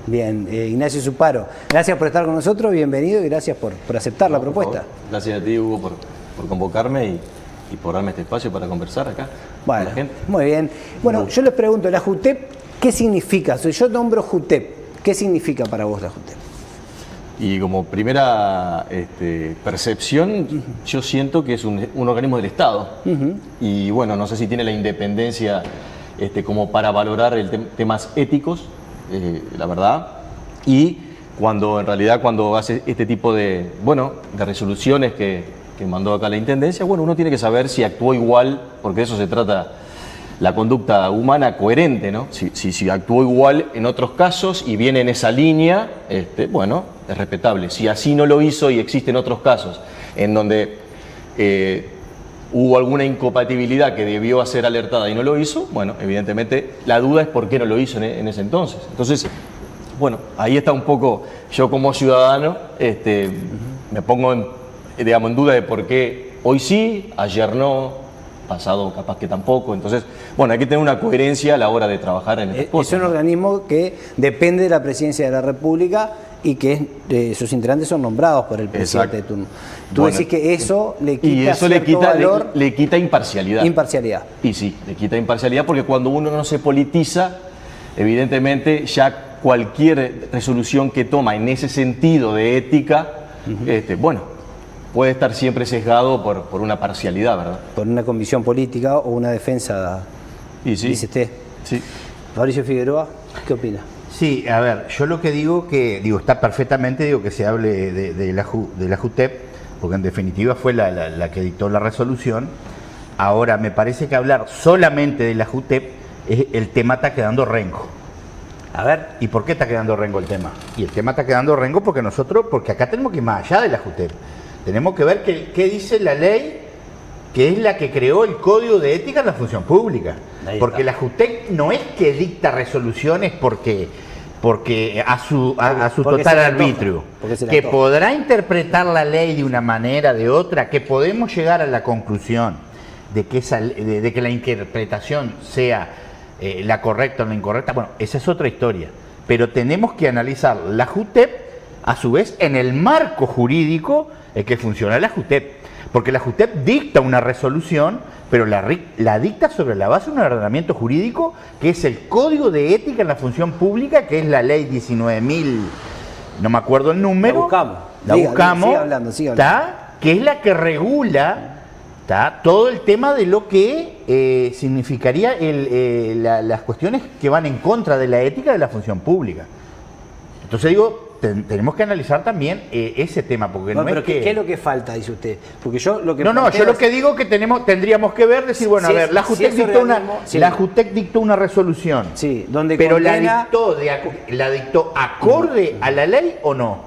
Bien, Ignacio Zuparo, gracias por estar con nosotros, bienvenido y gracias por aceptar la propuesta. Gracias a ti, Hugo, por convocarme y por darme este espacio para conversar acá con la gente. Muy bien. Bueno, yo les pregunto, la JUTEP, ¿qué significa? Si yo nombro JUTEP, ¿qué significa para vos la JUTEP? Y como primera percepción, yo siento que es un organismo del Estado. Y bueno, no sé si tiene la independencia como para valorar temas éticos, la verdad. Y cuando en realidad cuando hace este tipo de resoluciones que mandó acá la Intendencia, bueno, uno tiene que saber si actuó igual, porque de eso se trata la conducta humana coherente, ¿no? Si actuó igual en otros casos y viene en esa línea, bueno, es respetable. Si así no lo hizo y existen otros casos en donde hubo alguna incompatibilidad que debió ser alertada y no lo hizo, bueno, evidentemente la duda es por qué no lo hizo en ese entonces. Entonces, bueno, ahí está un poco, yo como ciudadano, me pongo en duda de por qué hoy sí, ayer no, pasado capaz que tampoco. Entonces, bueno, hay que tener una coherencia a la hora de trabajar en estas cosas. Es un organismo que depende de la Presidencia de la República y que sus integrantes son nombrados por el presidente de turno. Tú decís que eso le quita valor, le quita imparcialidad. Imparcialidad. Y sí, le quita imparcialidad porque cuando uno no se politiza, evidentemente ya cualquier resolución que toma en ese sentido de ética, bueno, puede estar siempre sesgado por una parcialidad, ¿verdad? Por una convicción política o una defensa, dice usted. Sí. Mauricio Figueroa, ¿qué opina? Sí, a ver, yo lo que digo está perfectamente, que se hable de la JUTEP, porque en definitiva fue la que dictó la resolución. Ahora, me parece que hablar solamente de la JUTEP, el tema está quedando rengo. A ver, ¿y por qué está quedando rengo el tema? Y el tema está quedando rengo porque acá tenemos que ir más allá de la JUTEP. Tenemos que ver qué dice la ley, que es la que creó el Código de Ética en la Función Pública. Porque la JUTEP no es que dicta resoluciones porque a su total arbitrio, que podrá interpretar la ley de una manera, de otra, que podemos llegar a la conclusión de que la interpretación sea la correcta o la incorrecta. Bueno, esa es otra historia. Pero tenemos que analizar la JUTEP, a su vez, en el marco jurídico en que funciona la JUTEP. Porque la JUTEP dicta una resolución, pero la dicta sobre la base de un ordenamiento jurídico que es el Código de Ética en la Función Pública, que es la ley 19.000, no me acuerdo el número. La buscamos. Sigue hablando. Que es la que regula todo el tema de lo que significaría las cuestiones que van en contra de la ética de la función pública. Entonces digo, tenemos que analizar también ese tema, porque no es que... ¿Qué es lo que falta, dice usted? Porque yo lo que yo lo que digo que tendríamos que ver, decir, bueno, a ver, la JUTEP dictó una resolución, donde pero condena... la dictó acorde a la ley o no,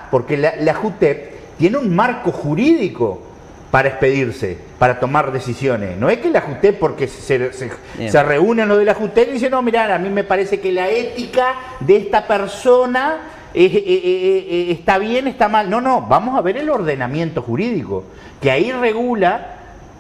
porque la JUTEP tiene un marco jurídico para expedirse, para tomar decisiones. No es que la JUTEP, porque se reúnen los de la JUTEP y dicen, no, mirá, a mí me parece que la ética de esta persona está bien, está mal. No, vamos a ver el ordenamiento jurídico, que ahí regula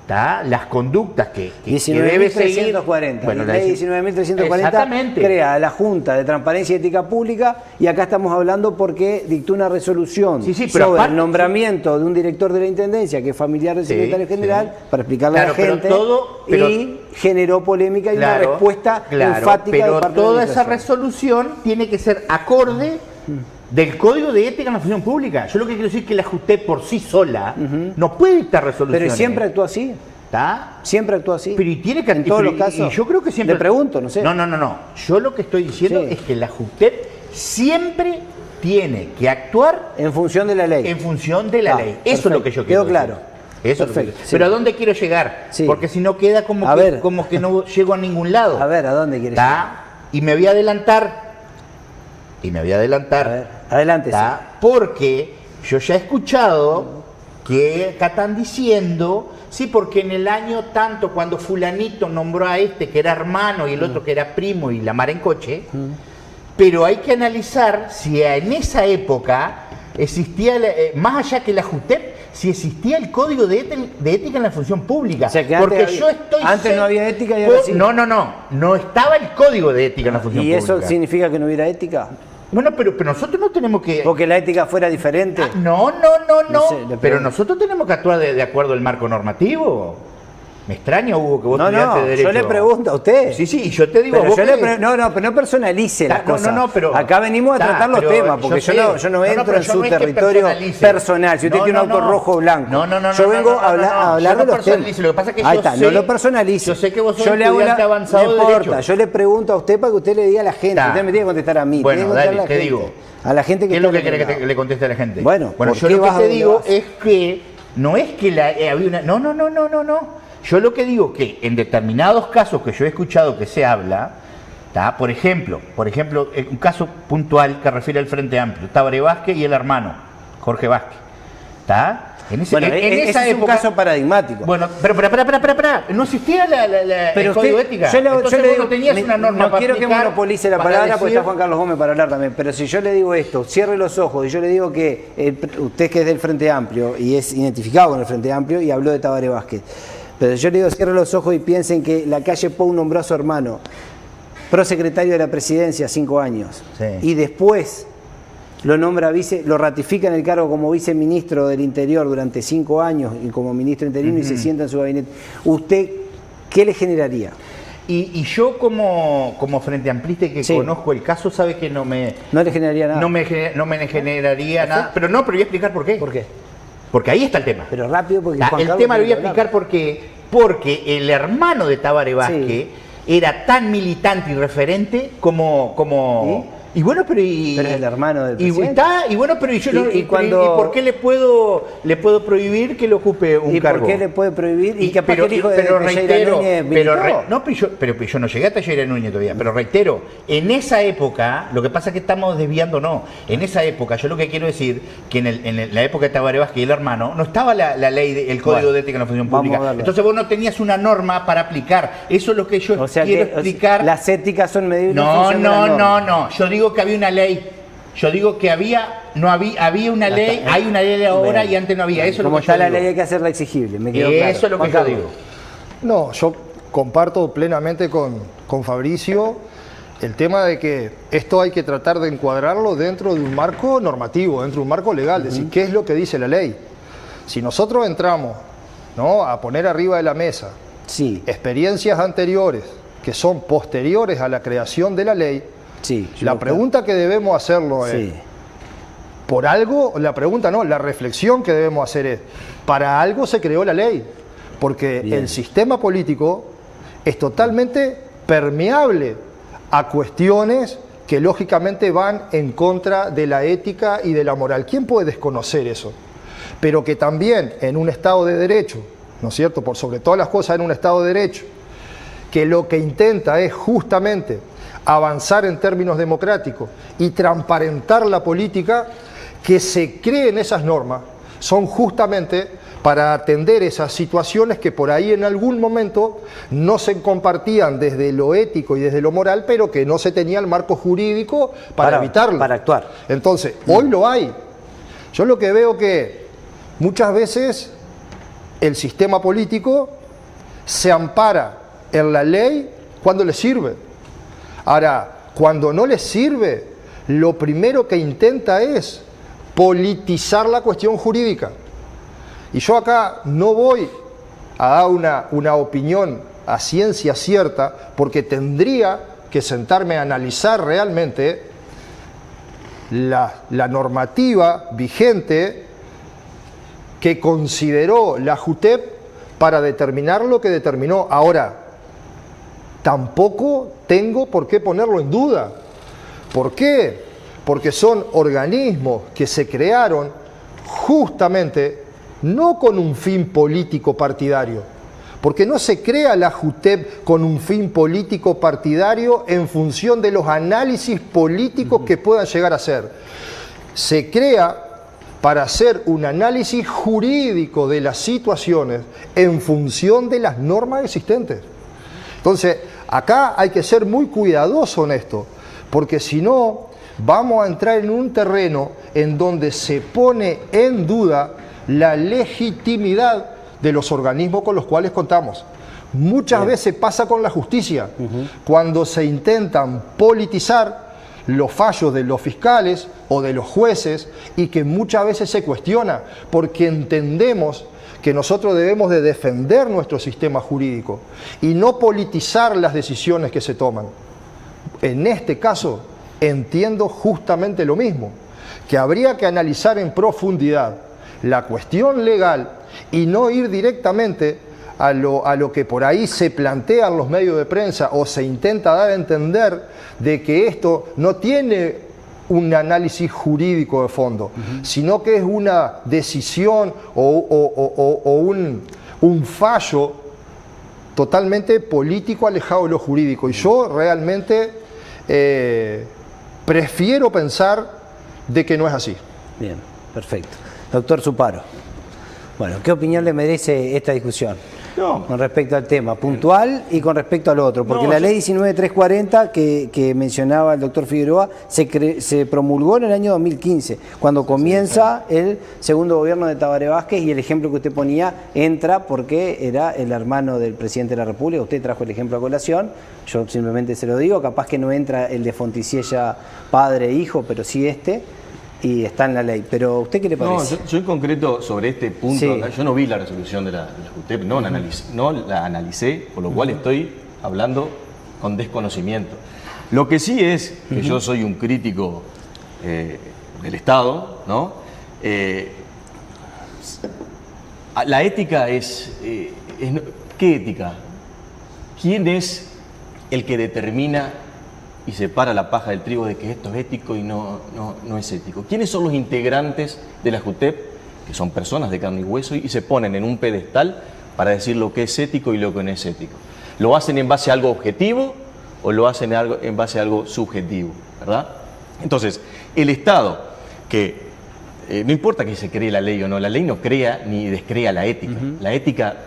las conductas que debe seguir. 19.340. Bueno, la ley 19.340 crea la Junta de Transparencia y Ética Pública, y acá estamos hablando porque dictó una resolución sobre el nombramiento de un director de la Intendencia que es familiar del secretario general, para explicarle a la gente, y generó polémica y una respuesta enfática. Pero toda esa resolución tiene que ser acorde del Código de Ética en la Función Pública. Yo lo que quiero decir es que la JUTEP por sí sola no puede dictar resoluciones. Pero siempre actúa así. Siempre actúa así. Pero tiene que, en todos los casos. Y yo creo que siempre. Le pregunto, no sé. No. Yo lo que estoy diciendo es que la JUTEP siempre tiene que actuar en función de la ley. En función de la ley. Eso es lo que yo quiero decir. Quedó claro. Eso perfecto. Pero ¿a dónde quiero llegar? Porque si no queda como que no llego a ningún lado. A ver, ¿a dónde quieres llegar? Y me voy a adelantar. A ver, adelante. Porque yo ya he escuchado que acá están diciendo, porque en el año tanto, cuando fulanito nombró a este que era hermano y el otro que era primo y la mar en coche, pero hay que analizar si en esa época existía, más allá que la JUTEP, si existía el código de ética en la función pública. O sea, que porque antes, yo estoy antes no había ética y ahora sí. No estaba el código de ética en la función pública. ¿Y eso significa que no hubiera ética? Bueno, pero nosotros no tenemos que... Porque la ética fuera diferente. No sé, pero nosotros tenemos que actuar de acuerdo al marco normativo. Me extraña, Hugo, que vos estudiaste de Derecho. Yo le pregunto a usted. Sí, y yo te digo... Pero pero no personalice las cosas. Pero... Acá venimos a tratar los temas, porque yo no entro en su territorio personal. Si usted tiene un auto rojo o blanco. Yo vengo a hablar de los temas. Lo que pasa es que ahí está, no lo personalice. Yo sé que vos sos estudiante avanzado de Derecho. Yo le pregunto a usted para que usted le diga a la gente. Usted me tiene que contestar a mí. Bueno, dale, te digo. A la gente que... ¿Qué es lo que quiere que le conteste a la gente? Bueno, yo lo que te digo es que no es que había una... No. Yo lo que digo que en determinados casos que yo he escuchado que se habla, ¿tá? Por ejemplo, un caso puntual que refiere al Frente Amplio, Tabaré Vázquez y el hermano, Jorge Vázquez, ¿está? Esa época es un caso paradigmático. Bueno, pero no existía el código de ética. Yo le digo, tenías una norma no quiero que monopolice la palabra porque está Juan Carlos Gómez para hablar también, pero si yo le digo esto, cierre los ojos y yo le digo que usted que es del Frente Amplio y es identificado con el Frente Amplio y habló de Tabaré Vázquez, pero yo le digo cierre los ojos y piensen que la calle Pou nombró a su hermano prosecretario de la presidencia 5 años y después lo nombra lo ratifica en el cargo como viceministro del Interior durante 5 años y como ministro interino y se sienta en su gabinete. ¿Usted qué le generaría? Y yo como Frente Amplista que conozco el caso, sabe que no le generaría nada. No me generaría nada. Pero voy a explicar por qué. ¿Por qué? Porque ahí está el tema. Pero rápido porque el tema lo voy a explicar porque el hermano de Tabaré Vázquez era tan militante y referente como Y bueno, pero es el hermano del presidente. Y bueno, pero ¿y por qué le puedo prohibir que le ocupe un cargo? ¿Y por qué le puede prohibir? Y capaz que el hijo de Teixeira Núñez pero yo no llegué a Teixeira Núñez todavía. Pero reitero, en esa época, lo que pasa es que estamos desviándonos. En esa época, yo lo que quiero decir, que en la época de Tabaré Vázquez y el hermano, no estaba la ley, el Código de Ética en la Función Pública. Entonces vos no tenías una norma para aplicar. Eso es lo que yo quiero explicar. Las éticas son medibles. No. Yo digo que había una ley. Yo digo que había una ley, hay una ley ahora y antes no había. Eso como está la ley hay que hacerla exigible. Me quedó claro. Eso es lo que yo digo. No, yo comparto plenamente con Fabricio el tema de que esto hay que tratar de encuadrarlo dentro de un marco normativo, dentro de un marco legal, es decir, ¿qué es lo que dice la ley? Si nosotros entramos, ¿no?, a poner arriba de la mesa experiencias anteriores que son posteriores a la creación de la ley, la pregunta que debemos hacerlo es, por algo, la reflexión que debemos hacer es, para algo se creó la ley, porque el sistema político es totalmente permeable a cuestiones que lógicamente van en contra de la ética y de la moral. ¿Quién puede desconocer eso? Pero que también en un Estado de Derecho, ¿no es cierto?, por sobre todas las cosas en un Estado de Derecho, que lo que intenta es justamente avanzar en términos democráticos y transparentar la política, que se creen esas normas, son justamente para atender esas situaciones que por ahí en algún momento no se compartían desde lo ético y desde lo moral, pero que no se tenía el marco jurídico para evitarlo. Para actuar. Entonces, hoy lo hay. Yo lo que veo que muchas veces el sistema político se ampara en la ley cuando le sirve. Ahora, cuando no le sirve, lo primero que intenta es politizar la cuestión jurídica. Y yo acá no voy a dar una opinión a ciencia cierta, porque tendría que sentarme a analizar realmente la normativa vigente que consideró la JUTEP para determinar lo que determinó. Ahora, tampoco tengo por qué ponerlo en duda. ¿Por qué? Porque son organismos que se crearon justamente no con un fin político partidario, porque no se crea la JUTEP con un fin político partidario en función de los análisis políticos que puedan llegar a ser. Se crea para hacer un análisis jurídico de las situaciones en función de las normas existentes. Entonces, acá hay que ser muy cuidadoso en esto, porque si no, vamos a entrar en un terreno en donde se pone en duda la legitimidad de los organismos con los cuales contamos. Muchas veces pasa con la justicia, cuando se intentan politizar los fallos de los fiscales o de los jueces, y que muchas veces se cuestiona porque entendemos que nosotros debemos de defender nuestro sistema jurídico y no politizar las decisiones que se toman. En este caso entiendo justamente lo mismo, que habría que analizar en profundidad la cuestión legal y no ir directamente a lo que por ahí se plantea en los medios de prensa o se intenta dar a entender de que esto no tiene un análisis jurídico de fondo, sino que es una decisión o un fallo totalmente político alejado de lo jurídico. Y yo realmente prefiero pensar de que no es así. Bien, perfecto. Doctor Zuparo, bueno, ¿qué opinión le merece esta discusión? Con respecto al tema puntual y con respecto al otro, porque la ley 19340 que mencionaba el doctor Figueroa se promulgó en el año 2015, cuando comienza el segundo gobierno de Tabaré Vázquez, y el ejemplo que usted ponía entra porque era el hermano del presidente de la República. Usted trajo el ejemplo a colación, yo simplemente se lo digo, capaz que no entra el de Fonticiella padre e hijo, pero sí y está en la ley. Pero ¿usted qué le parece? No, yo en concreto sobre este punto, sí. Yo no vi la resolución de la JUTEP, no la analicé, por lo cual estoy hablando con desconocimiento. Lo que sí es que yo soy un crítico del Estado, ¿no? La ética ¿qué ética? ¿Quién es el que determina y separa la paja del trigo de que esto es ético y no es ético? ¿Quiénes son los integrantes de la JUTEP, que son personas de carne y hueso, y se ponen en un pedestal para decir lo que es ético y lo que no es ético? ¿Lo hacen en base a algo objetivo o lo hacen en base a algo subjetivo? ¿Verdad? Entonces, el Estado, que no importa que se cree la ley o no, la ley no crea ni descrea la ética. La ética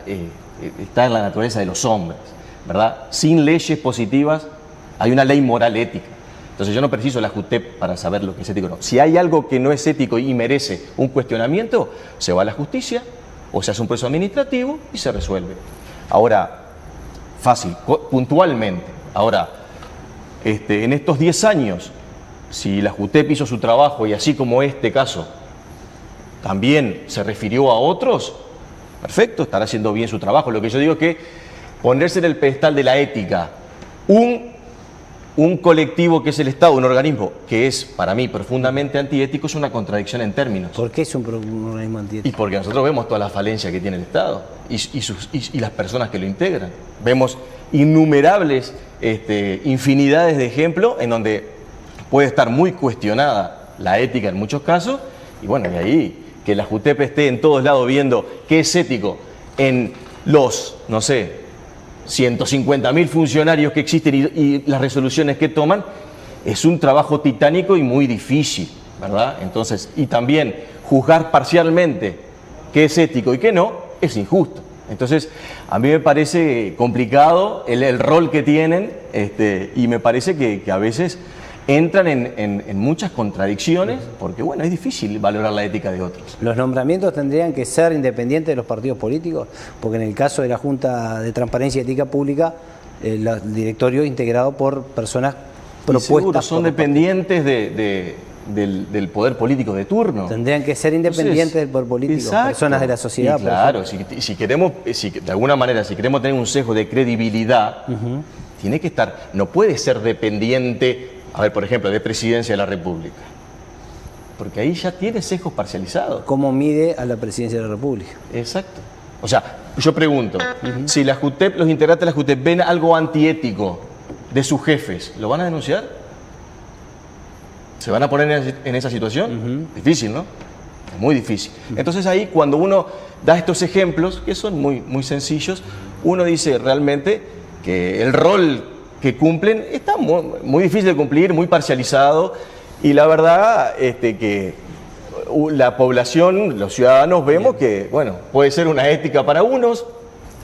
está en la naturaleza de los hombres, ¿verdad? Sin leyes positivas hay una ley moral ética. Entonces yo no preciso la JUTEP para saber lo que es ético o no. Si hay algo que no es ético y merece un cuestionamiento, se va a la justicia o se hace un proceso administrativo y se resuelve. Ahora, fácil, puntualmente. Ahora, en estos 10 años, si la JUTEP hizo su trabajo y así como este caso también se refirió a otros, perfecto, estará haciendo bien su trabajo. Lo que yo digo es que ponerse en el pedestal de la ética un colectivo que es el Estado, un organismo que es para mí profundamente antiético, es una contradicción en términos. ¿Por qué es un organismo antiético? Y porque nosotros vemos toda la falencia que tiene el Estado y las personas que lo integran. Vemos innumerables infinidades de ejemplos en donde puede estar muy cuestionada la ética en muchos casos, y bueno, y ahí que la JUTEP esté en todos lados viendo qué es ético en los, no sé, 150.000 funcionarios que existen y las resoluciones que toman, es un trabajo titánico y muy difícil, ¿verdad? Entonces, y también juzgar parcialmente qué es ético y qué no, es injusto. Entonces, a mí me parece complicado el rol que tienen, y me parece que a veces entran en muchas contradicciones, porque bueno, es difícil valorar la ética de otros. ¿Los nombramientos tendrían que ser independientes de los partidos políticos? Porque en el caso de la Junta de Transparencia y Ética Pública, el directorio integrado por personas propuestas. Seguro, son dependientes del poder político de turno. Tendrían que ser independientes del poder político, exacto, personas de la sociedad. Y claro, si queremos, de alguna manera, si queremos tener un sesgo de credibilidad, tiene que estar, no puede ser dependiente, a ver, por ejemplo, de Presidencia de la República, porque ahí ya tiene sesgos parcializados. ¿Cómo mide a la Presidencia de la República? Exacto. O sea, yo pregunto, si la JUTEP, los integrantes de la JUTEP ven algo antiético de sus jefes, ¿lo van a denunciar? ¿Se van a poner en esa situación? Difícil, ¿no? Muy difícil. Entonces ahí, cuando uno da estos ejemplos, que son muy, muy sencillos, uno dice realmente que el rol que cumplen está muy difícil de cumplir, muy parcializado, y la verdad que la población, los ciudadanos, vemos que, bueno, puede ser una ética para unos,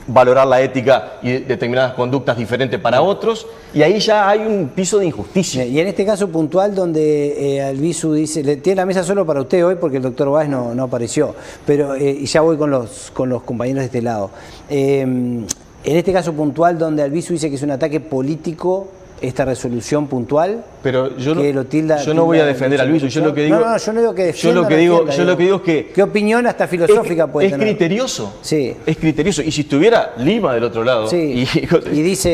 valorar la ética y determinadas conductas diferentes para otros, y ahí ya hay un piso de injusticia. Y en este caso puntual donde Albizu dice, tiene la mesa solo para usted hoy porque el doctor Báez no apareció, pero y ya voy con los compañeros de este lado. En este caso puntual donde Albizu dice que es un ataque político, esta resolución puntual, pero yo yo no voy a defender a Albizu, yo lo que digo, yo no digo que defienda, yo lo que digo es que qué opinión hasta filosófica puede tener. Es criterioso, sí, es criterioso, y si estuviera Lima del otro lado, sí, y dice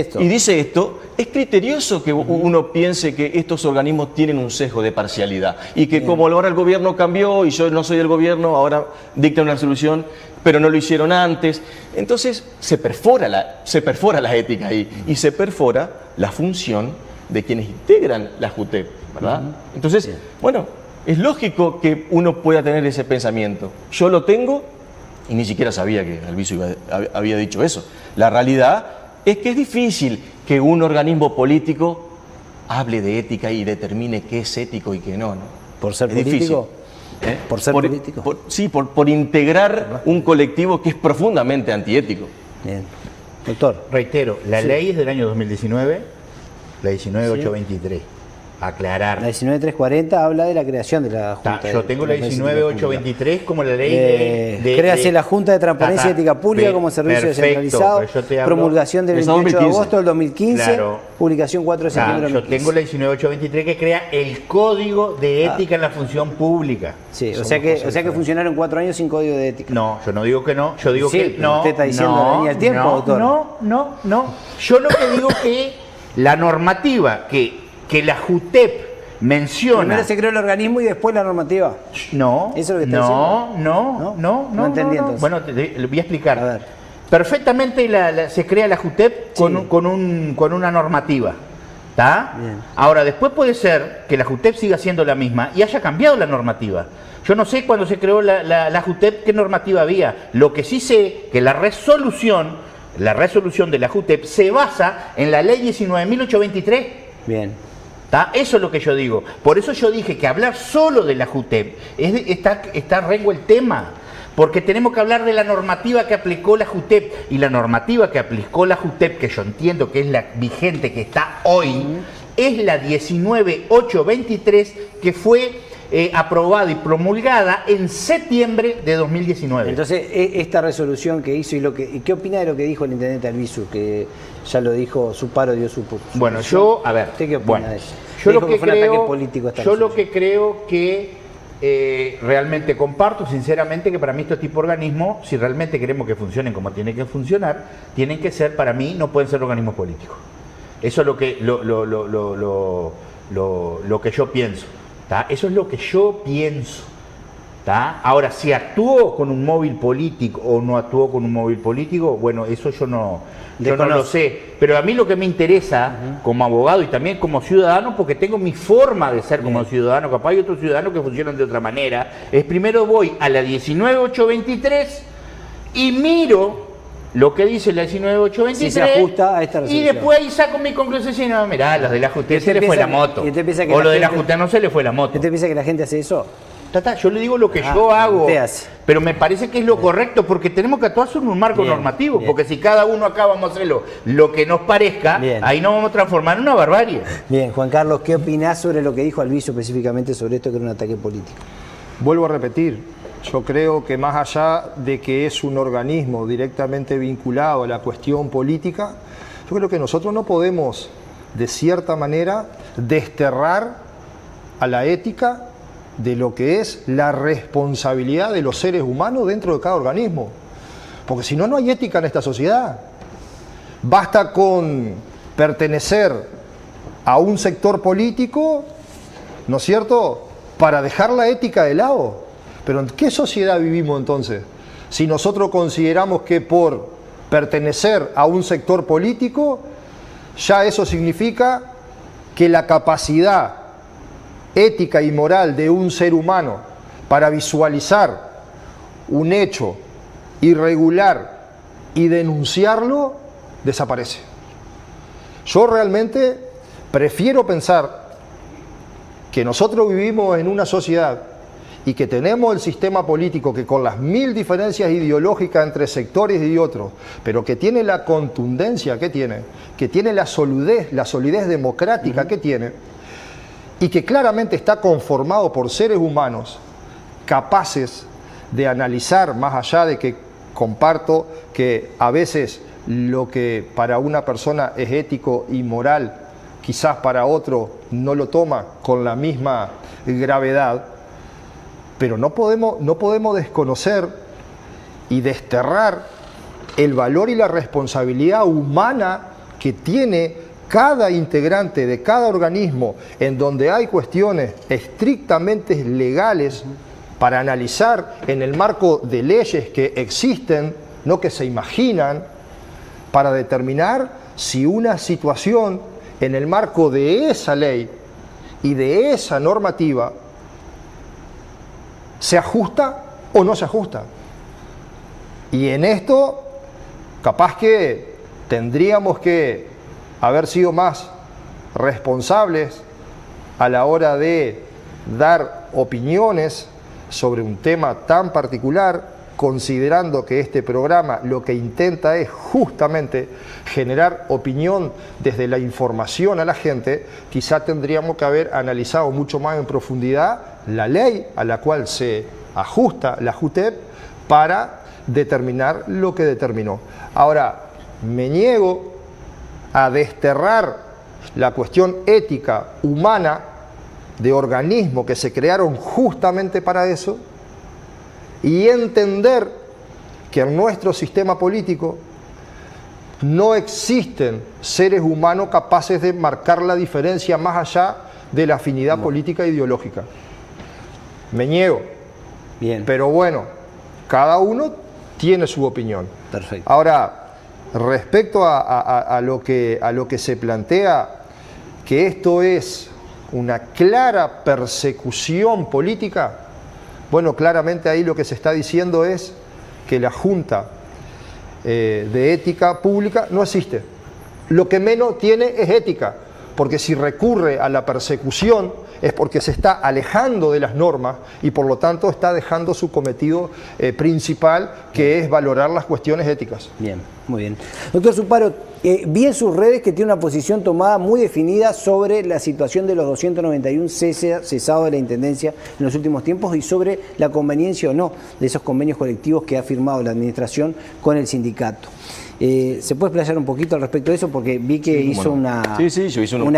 esto, es criterioso que uno piense que estos organismos tienen un sesgo de parcialidad y que como ahora el gobierno cambió y yo no soy del gobierno, ahora dicta una resolución, pero no lo hicieron antes. Entonces se perfora la ética ahí y se perfora la función de quienes integran la JUTEP, ¿verdad? Entonces, bueno, es lógico que uno pueda tener ese pensamiento. Yo lo tengo y ni siquiera sabía que Albizu había dicho eso. La realidad es que es difícil que un organismo político hable de ética y determine qué es ético y qué no. ¿Por ser político? ¿Por ser político? Sí, por integrar un colectivo que es profundamente antiético. Bien. Doctor. Reitero, la ley es del año 2019, la 19823. Aclarar. La 19340 habla de la creación de la Junta. Yo tengo la 19823 como la ley créase la Junta de Transparencia y Ética Pública como servicio descentralizado, promulgación del 28 de agosto del 2015, claro. Publicación 4 de septiembre del 2015. Yo tengo la 19823 que crea el Código de Ética en la Función Pública. Sí, o sea que funcionaron 4 años sin Código de Ética. No, yo no digo que no, yo digo que no. Usted está diciendo venía el tiempo, doctor. No. Yo lo que digo que la normativa que la JUTEP menciona... Primero se creó el organismo y después la normativa. No, ¿eso es lo que está diciendo? No entendí entonces. Bueno, le voy a explicar. A ver. Perfectamente se crea la JUTEP con una normativa. ¿Está? Ahora, después puede ser que la JUTEP siga siendo la misma y haya cambiado la normativa. Yo no sé cuando se creó la JUTEP qué normativa había. Lo que sí sé que la resolución de la JUTEP se basa en la ley 19.823. Bien. Eso es lo que yo digo. Por eso yo dije que hablar solo de la JUTEP está rengo el tema. Porque tenemos que hablar de la normativa que aplicó la JUTEP. Y la normativa que aplicó la JUTEP, que yo entiendo que es la vigente que está hoy, es la 19.823 que fue aprobada y promulgada en septiembre de 2019. Entonces, esta resolución que hizo y qué opina de lo que dijo el intendente Albizu, que ya lo dijo, su paro dio su bueno, yo, a ver, ¿usted qué opina de eso? Yo lo que creo que realmente comparto, sinceramente, que para mí este tipo de organismos, si realmente queremos que funcionen como tienen que funcionar, tienen que ser, para mí, no pueden ser organismos políticos. Eso es lo que yo pienso. Eso es lo que yo pienso. Ahora, si actuó con un móvil político o no actuó con un móvil político, bueno, eso yo no lo sé. Pero a mí lo que me interesa como abogado y también como ciudadano, porque tengo mi forma de ser como ciudadano, capaz hay otros ciudadanos que funcionan de otra manera, es primero voy a la 19.823 y miro lo que dice la 19.823 si se ajusta a esta resolución. Y después ahí saco mi conclusión y no, mirá, los de la JUTEP se le fue la moto. O lo de la JUTEP no se le fue la moto. ¿Usted piensa que la gente hace eso? Yo le digo lo que yo hago, pero me parece que es lo correcto, porque tenemos que actuar sobre un marco normativo, porque si cada uno acá vamos a hacerlo lo que nos parezca, ahí nos vamos a transformar en una barbarie. Bien, Juan Carlos, ¿qué opinás sobre lo que dijo Albizu específicamente sobre esto que era un ataque político? Vuelvo a repetir, yo creo que más allá de que es un organismo directamente vinculado a la cuestión política, yo creo que nosotros no podemos, de cierta manera, desterrar a la ética de lo que es la responsabilidad de los seres humanos dentro de cada organismo. Porque si no, no hay ética en esta sociedad. Basta con pertenecer a un sector político, ¿no es cierto?, para dejar la ética de lado. Pero ¿en qué sociedad vivimos entonces? Si nosotros consideramos que por pertenecer a un sector político, ya eso significa que la capacidad ética y moral de un ser humano para visualizar un hecho irregular y denunciarlo desaparece. Yo realmente prefiero pensar que nosotros vivimos en una sociedad y que tenemos el sistema político que con las 1000 diferencias ideológicas entre sectores y otros, pero que tiene la contundencia que tiene la solidez democrática que tiene, y que claramente está conformado por seres humanos capaces de analizar, más allá de que comparto que a veces lo que para una persona es ético y moral, quizás para otro no lo toma con la misma gravedad, pero no podemos desconocer y desterrar el valor y la responsabilidad humana que tiene cada integrante de cada organismo, en donde hay cuestiones estrictamente legales para analizar en el marco de leyes que existen, no que se imaginan, para determinar si una situación en el marco de esa ley y de esa normativa se ajusta o no se ajusta. Y en esto, capaz que tendríamos que haber sido más responsables a la hora de dar opiniones sobre un tema tan particular, considerando que este programa lo que intenta es justamente generar opinión desde la información a la gente. Quizá tendríamos que haber analizado mucho más en profundidad la ley a la cual se ajusta la JUTEP para determinar lo que determinó. Ahora, me niego a desterrar la cuestión ética humana de organismos que se crearon justamente para eso y entender que en nuestro sistema político no existen seres humanos capaces de marcar la diferencia más allá de la afinidad política e ideológica. Me niego. Bien. Pero bueno, cada uno tiene su opinión. Perfecto. Ahora, respecto a lo que se plantea, que esto es una clara persecución política, bueno, claramente ahí lo que se está diciendo es que la Junta de Ética Pública no existe. Lo que menos tiene es ética, porque si recurre a la persecución es porque se está alejando de las normas y por lo tanto está dejando su cometido principal, que es valorar las cuestiones éticas. Bien, muy bien. Doctor Zuparo, vi en sus redes que tiene una posición tomada muy definida sobre la situación de los 291 cesados de la Intendencia en los últimos tiempos y sobre la conveniencia o no de esos convenios colectivos que ha firmado la Administración con el sindicato. ¿Se puede explayar un poquito al respecto de eso? Porque vi que hizo una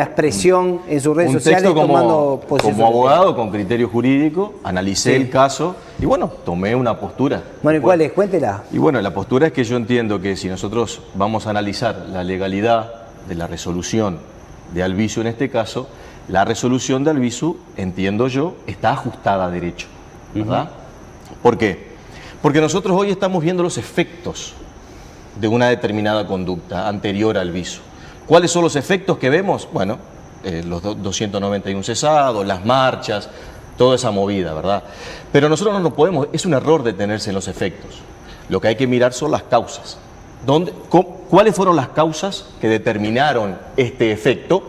expresión en sus redes sociales tomando posición. Como abogado con criterio jurídico, analicé el caso y bueno, tomé una postura. Bueno, ¿y cuál es? Cuéntela. Y bueno, la postura es que yo entiendo que si nosotros vamos a analizar la legalidad de la resolución de Albizu en este caso, la resolución de Albizu, entiendo yo, está ajustada a derecho, ¿verdad? ¿Por qué? Porque nosotros hoy estamos viendo los efectos de una determinada conducta anterior al Albizu. ¿Cuáles son los efectos que vemos? Bueno, los 291 cesados, las marchas, toda esa movida, ¿verdad? Pero nosotros no podemos, es un error detenerse en los efectos. Lo que hay que mirar son las causas. ¿Cuáles fueron las causas que determinaron este efecto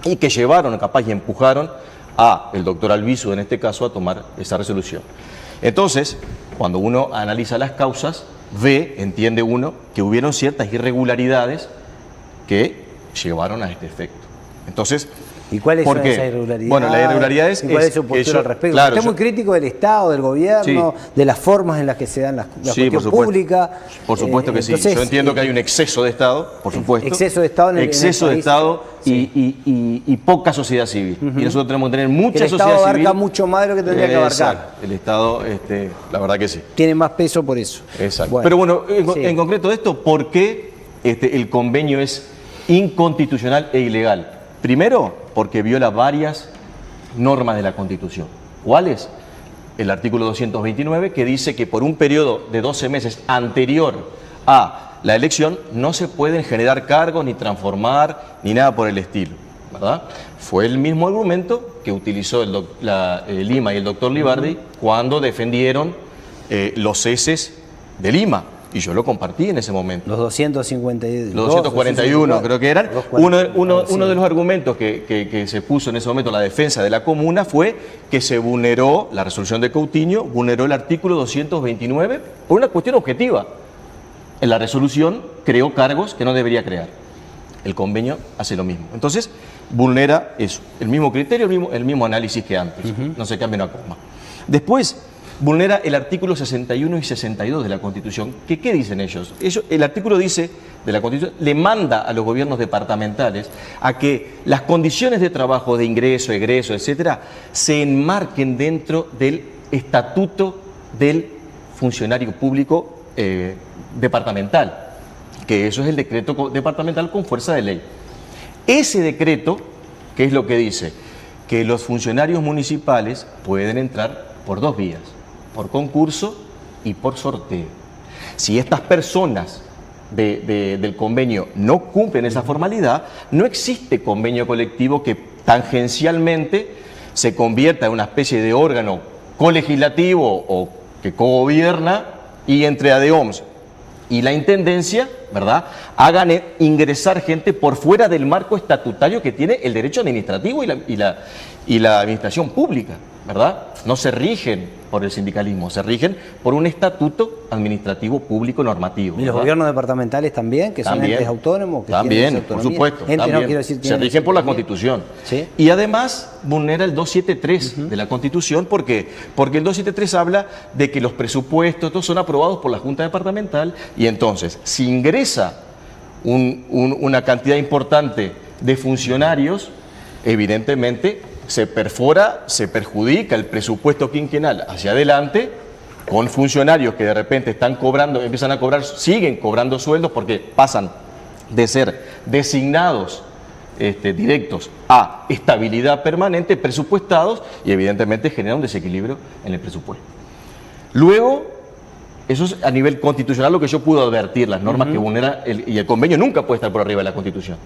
y que llevaron, capaz y empujaron a el doctor Albizu, en este caso, a tomar esa resolución? Entonces, cuando uno analiza las causas, entiende uno que hubieron ciertas irregularidades que llevaron a este efecto. Entonces, ¿y cuáles son esas irregularidades? Bueno, la irregularidad es ¿cuál es su postura al respecto? Claro, usted es muy crítico del Estado, del gobierno, de las formas en las que se dan la cuestión pública. Por supuesto que entonces, sí. Yo entiendo que hay un exceso de Estado, por supuesto. Exceso de Estado en el exceso de Estado y poca sociedad civil. Y nosotros tenemos que tener mucha sociedad civil. El Estado abarca mucho más de lo que tendría que abarcar. El Estado, la verdad que sí. Tiene más peso por eso. Exacto. Bueno, pero bueno, en concreto de esto, ¿por qué el convenio es inconstitucional e ilegal? Primero, porque viola varias normas de la Constitución. ¿Cuáles? El artículo 229, que dice que por un periodo de 12 meses anterior a la elección no se pueden generar cargos, ni transformar, ni nada por el estilo, ¿verdad? Fue el mismo argumento que utilizó Lima y el doctor Libardi cuando defendieron los ceses de Lima. y yo lo compartí en ese momento. Los 241, 241 creo que eran. Uno de los argumentos que se puso en ese momento la defensa de la comuna fue que se vulneró, la resolución de Coutinho vulneró el artículo 229 por una cuestión objetiva. En la resolución creó cargos que no debería crear. El convenio hace lo mismo. Entonces, vulnera eso, el mismo criterio, el mismo análisis que antes. No se cambia una coma. Después, vulnera el artículo 61 y 62 de la Constitución. ¿Qué dicen ellos? El artículo dice, de la Constitución, le manda a los gobiernos departamentales a que las condiciones de trabajo, de ingreso, egreso, etcétera, se enmarquen dentro del estatuto del funcionario público departamental, que eso es el decreto departamental con fuerza de ley. Ese decreto, ¿qué es lo que dice? Que los funcionarios municipales pueden entrar por dos vías, por concurso y por sorteo. Si estas personas del convenio no cumplen esa formalidad, no existe convenio colectivo que tangencialmente se convierta en una especie de órgano colegislativo o que cogobierna y entre ADEOMS y la Intendencia, ¿verdad?, hagan ingresar gente por fuera del marco estatutario que tiene el derecho administrativo y la administración pública, ¿verdad? No se rigen por el sindicalismo, se rigen por un estatuto administrativo público normativo. ¿Y los gobiernos departamentales también, que son entes autónomos? También, por supuesto. Se rigen por la Constitución. ¿Sí? Y además vulnera el 273 de la Constitución, ¿por qué? Porque el 273 habla de que los presupuestos todos son aprobados por la Junta Departamental y entonces, si ingresa una cantidad importante de funcionarios, evidentemente se perfora, se perjudica el presupuesto quinquenal hacia adelante con funcionarios que de repente están cobrando, empiezan a cobrar, siguen cobrando sueldos porque pasan de ser designados directos a estabilidad permanente, presupuestados, y evidentemente genera un desequilibrio en el presupuesto. Luego, eso es a nivel constitucional lo que yo puedo advertir, las normas que vulnera, y el convenio nunca puede estar por arriba de la Constitución.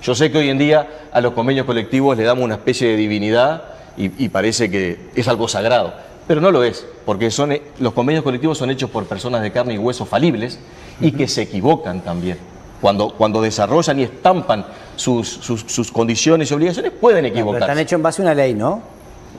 Yo sé que hoy en día a los convenios colectivos le damos una especie de divinidad y parece que es algo sagrado, pero no lo es, porque los convenios colectivos son hechos por personas de carne y hueso falibles y que se equivocan también. Cuando desarrollan y estampan sus condiciones y obligaciones pueden equivocarse. Pero están hechos en base a una ley, ¿no?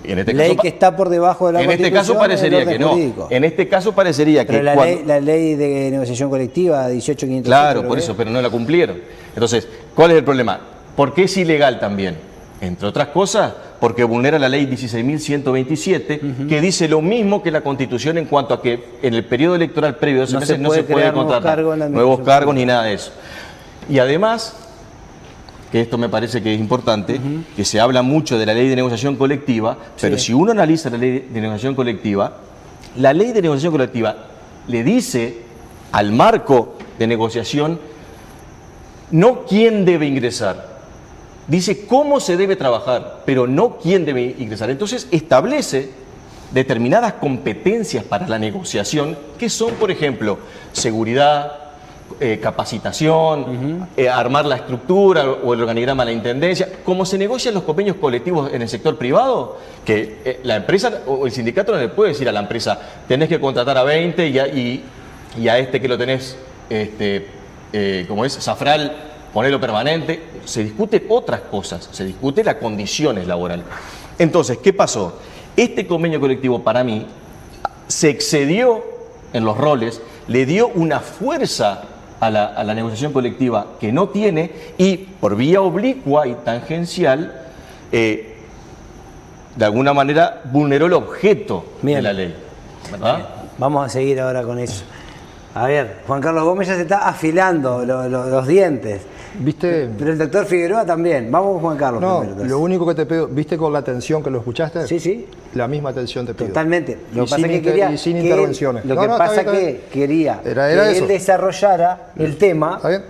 En este ley caso, que está por debajo de la Constitución. En este caso parecería que no. En este caso parecería que... Pero la ley de negociación colectiva 18.507... Claro, por eso, pero no la cumplieron. Entonces, ¿cuál es el problema? ¿Por qué es ilegal también? Entre otras cosas, porque vulnera la ley 16.127, que dice lo mismo que la Constitución en cuanto a que en el periodo electoral previo de 12 meses no se puede contratar nuevos cargos ni nada de eso. Y además, que esto me parece que es importante, que se habla mucho de la ley de negociación colectiva, pero si uno analiza la ley de negociación colectiva, la ley de negociación colectiva le dice al marco de negociación no quién debe ingresar, dice cómo se debe trabajar, pero no quién debe ingresar. Entonces establece determinadas competencias para la negociación, que son, por ejemplo, seguridad, capacitación, armar la estructura o el organigrama de la intendencia. Como se negocian los convenios colectivos en el sector privado, que la empresa o el sindicato no le puede decir a la empresa tenés que contratar a 20 y a este que lo tenés, como es, zafral, ponerlo permanente. Se discuten otras cosas, se discute las condiciones laborales. Entonces, ¿qué pasó? Este convenio colectivo para mí se excedió en los roles, le dio una fuerza a la negociación colectiva que no tiene y por vía oblicua y tangencial, de alguna manera vulneró el objeto de la ley. ¿Verdad? Vamos a seguir ahora con eso. A ver, Juan Carlos Gómez ya se está afilando los dientes. ¿Viste? Pero el doctor Figueroa también. Vamos con Juan Carlos. No, primero, lo único que te pido, ¿viste con la atención que lo escuchaste? Sí, sí. La misma atención te pido. Totalmente. Lo que pasa es que quería... Y sin intervenciones. Lo que pasa es que quería que él desarrollara el tema. ¿Está bien?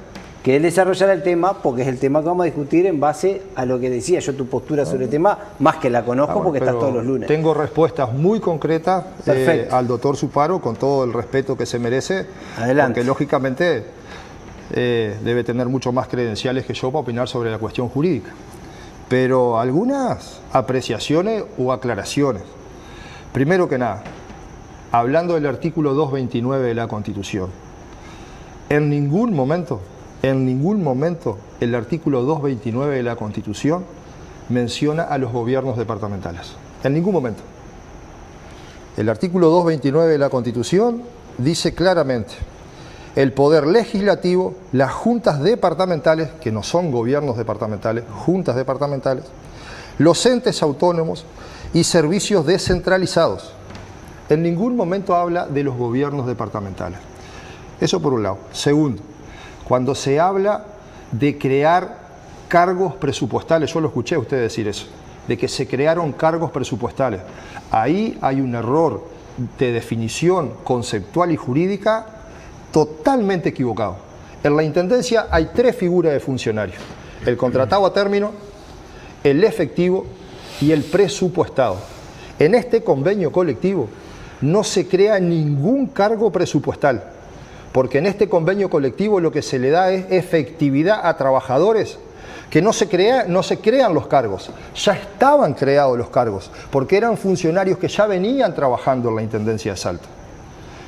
Que él desarrollara el tema, porque es el tema que vamos a discutir en base a lo que decía. Yo tu postura sobre el tema, más que la conozco porque estás todos los lunes. Tengo respuestas muy concretas al doctor Zuparo, con todo el respeto que se merece. Adelante. Porque lógicamente debe tener mucho más credenciales que yo para opinar sobre la cuestión jurídica. Pero algunas apreciaciones o aclaraciones. Primero que nada, hablando del artículo 229 de la Constitución, En ningún momento el artículo 229 de la Constitución menciona a los gobiernos departamentales. En ningún momento. El artículo 229 de la Constitución dice claramente: el poder legislativo, las juntas departamentales, que no son gobiernos departamentales, juntas departamentales, los entes autónomos y servicios descentralizados. En ningún momento habla de los gobiernos departamentales. Eso por un lado. Segundo, cuando se habla de crear cargos presupuestales, yo lo escuché a usted decir eso, de que se crearon cargos presupuestales. Ahí hay un error de definición conceptual y jurídica totalmente equivocado. En la Intendencia hay 3 figuras de funcionarios: el contratado a término, el efectivo y el presupuestado. En este convenio colectivo no se crea ningún cargo presupuestal, porque en este convenio colectivo lo que se le da es efectividad a trabajadores, que no se crean los cargos, ya estaban creados los cargos, porque eran funcionarios que ya venían trabajando en la Intendencia de Salta.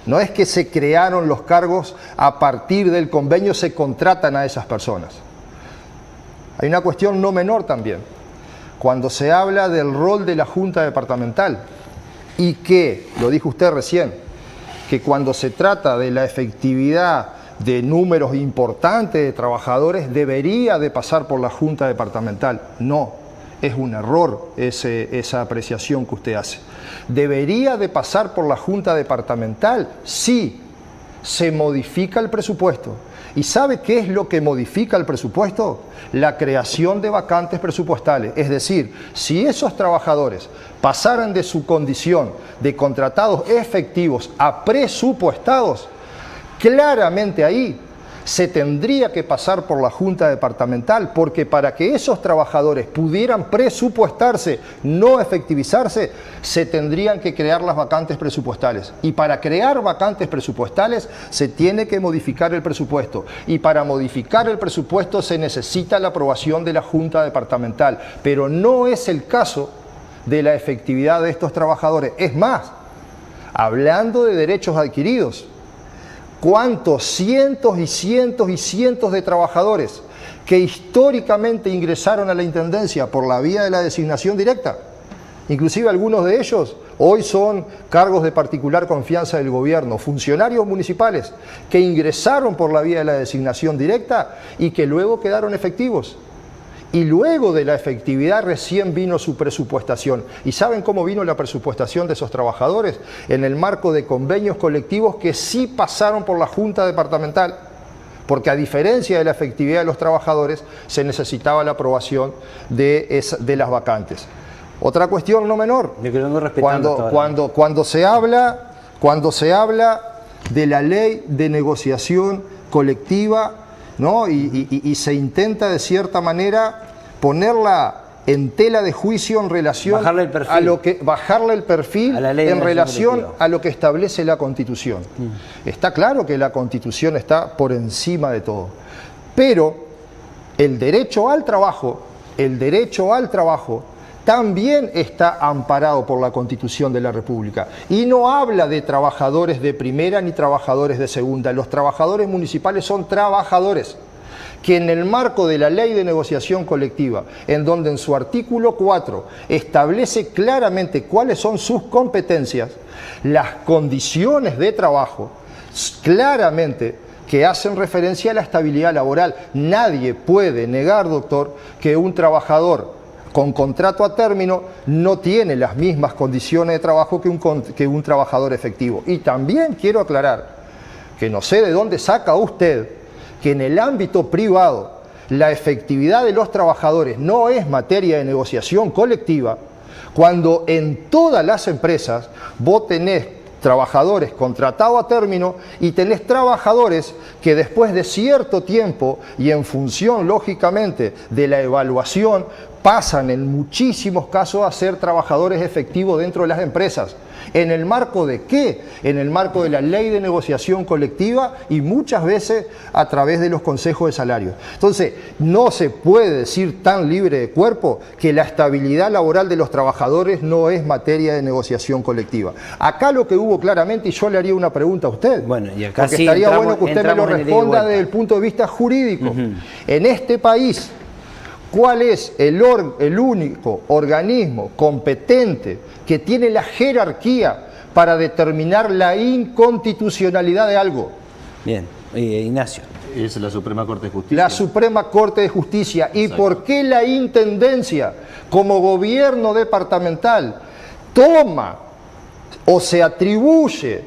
No es que se crearon los cargos a partir del convenio, se contratan a esas personas. Hay una cuestión no menor también. Cuando se habla del rol de la Junta Departamental, y que, lo dijo usted recién, que cuando se trata de la efectividad de números importantes de trabajadores debería de pasar por la Junta Departamental. No, es un error esa apreciación que usted hace. Debería de pasar por la Junta Departamental si se modifica el presupuesto. ¿Y sabe qué es lo que modifica el presupuesto? La creación de vacantes presupuestales. Es decir, si esos trabajadores pasaran de su condición de contratados efectivos a presupuestados, claramente ahí se tendría que pasar por la Junta Departamental, porque para que esos trabajadores pudieran presupuestarse, no efectivizarse, se tendrían que crear las vacantes presupuestales. Y para crear vacantes presupuestales se tiene que modificar el presupuesto. Y para modificar el presupuesto se necesita la aprobación de la Junta Departamental. Pero no es el caso de la efectividad de estos trabajadores. Es más, hablando de derechos adquiridos, ¿cuántos cientos y cientos y cientos de trabajadores que históricamente ingresaron a la Intendencia por la vía de la designación directa? Inclusive algunos de ellos hoy son cargos de particular confianza del gobierno, funcionarios municipales que ingresaron por la vía de la designación directa y que luego quedaron efectivos. Y luego de la efectividad recién vino su presupuestación. ¿Y saben cómo vino la presupuestación de esos trabajadores? En el marco de convenios colectivos que sí pasaron por la Junta Departamental, porque a diferencia de la efectividad de los trabajadores, se necesitaba la aprobación de las vacantes. Otra cuestión no menor, cuando se habla de la ley de negociación colectiva, ¿no? Y se intenta de cierta manera ponerla en tela de juicio en relación bajarle el perfil en relación a lo que establece la Constitución. Está claro que la Constitución está por encima de todo, pero el derecho al trabajo también está amparado por la Constitución de la República y no habla de trabajadores de primera ni trabajadores de segunda. Los trabajadores municipales son trabajadores que en el marco de la Ley de Negociación Colectiva, en donde en su artículo 4 establece claramente cuáles son sus competencias, las condiciones de trabajo, claramente que hacen referencia a la estabilidad laboral. Nadie puede negar, doctor, que un trabajador con contrato a término no tiene las mismas condiciones de trabajo que un trabajador efectivo. Y también quiero aclarar que no sé de dónde saca usted que en el ámbito privado la efectividad de los trabajadores no es materia de negociación colectiva, cuando en todas las empresas vos tenés trabajadores contratados a término y tenés trabajadores que después de cierto tiempo y en función lógicamente de la evaluación pasan en muchísimos casos a ser trabajadores efectivos dentro de las empresas. ¿En el marco de qué? En el marco de la ley de negociación colectiva y muchas veces a través de los consejos de salarios. Entonces, no se puede decir tan libre de cuerpo que la estabilidad laboral de los trabajadores no es materia de negociación colectiva. Acá lo que hubo claramente, y yo le haría una pregunta a usted, bueno, y acá porque sí estaría entramos, bueno que usted me lo responda desde el punto de vista jurídico. En este país, ¿cuál es el único organismo competente que tiene la jerarquía para determinar la inconstitucionalidad de algo? Bien, Ignacio. Es la Suprema Corte de Justicia. La Suprema Corte de Justicia. ¿Y por qué la Intendencia, como gobierno departamental, toma o se atribuye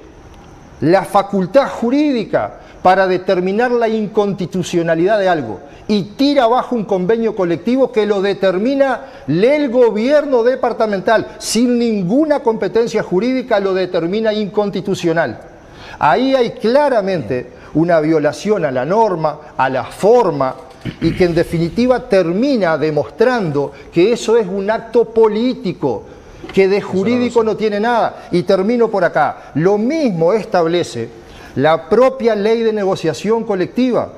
la facultad jurídica para determinar la inconstitucionalidad de algo y tira abajo un convenio colectivo que lo determina el gobierno departamental sin ninguna competencia jurídica, lo determina inconstitucional? Ahí hay claramente una violación a la norma, a la forma, y que en definitiva termina demostrando que eso es un acto político, que de jurídico no tiene nada. Y termino por acá. Lo mismo establece la propia ley de negociación colectiva,